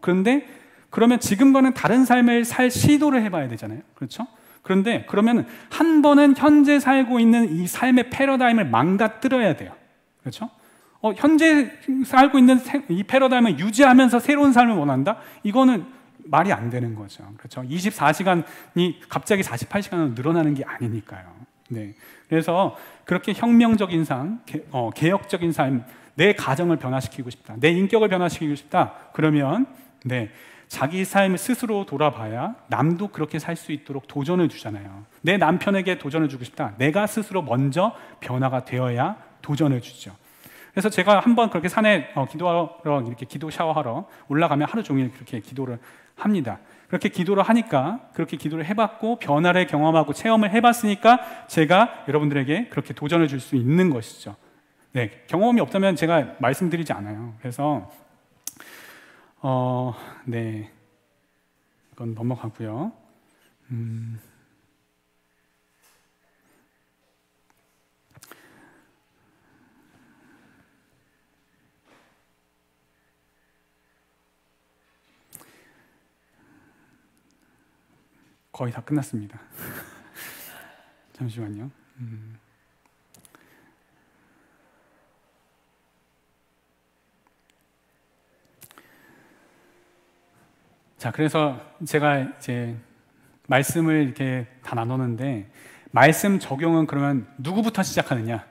그런데 그러면 지금과는 다른 삶을 살 시도를 해봐야 되잖아요. 그렇죠? 그런데 그러면 한 번은 현재 살고 있는 이 삶의 패러다임을 망가뜨려야 돼요. 그렇죠? 현재 살고 있는 이 패러다임을 유지하면서 새로운 삶을 원한다? 이거는 말이 안 되는 거죠. 그렇죠? 24시간이 갑자기 48시간으로 늘어나는 게 아니니까요. 네. 그래서 그렇게 혁명적인 삶, 개혁적인 삶, 내 가정을 변화시키고 싶다, 내 인격을 변화시키고 싶다. 그러면 자기 삶을 스스로 돌아봐야 남도 그렇게 살 수 있도록 도전을 주잖아요. 내 남편에게 도전을 주고 싶다. 내가 스스로 먼저 변화가 되어야 도전을 주죠. 그래서 제가 한번 그렇게 산에 기도하러 이렇게 기도 샤워하러 올라가면 하루 종일 그렇게 기도를 합니다. 그렇게 기도를 하니까 그렇게 기도를 해봤고 변화를 경험하고 체험을 해봤으니까 제가 여러분들에게 그렇게 도전을 줄 수 있는 것이죠. 네, 경험이 없다면 제가 말씀드리지 않아요. 그래서 네, 이건 넘어가고요. 거의 다 끝났습니다. 잠시만요. 자, 그래서 제가 이제 말씀을 이렇게 다 나눴는데 말씀 적용은 그러면 누구부터 시작하느냐?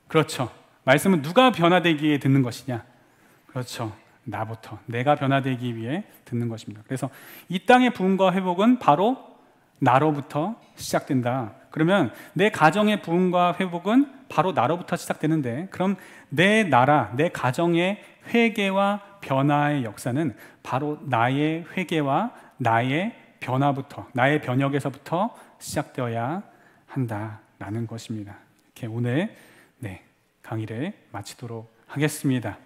그렇죠. 말씀은 누가 변화되기에 듣는 것이냐? 그렇죠. 나부터, 내가 변화되기 위해 듣는 것입니다. 그래서 이 땅의 부흥과 회복은 바로 나로부터 시작된다. 그러면 내 가정의 부흥과 회복은 바로 나로부터 시작되는데, 그럼 내 나라, 내 가정의 회개와 변화의 역사는 바로 나의 회개와 나의 변화부터, 나의 변혁에서부터 시작되어야 한다라는 것입니다. 이렇게 오늘 강의를 마치도록 하겠습니다.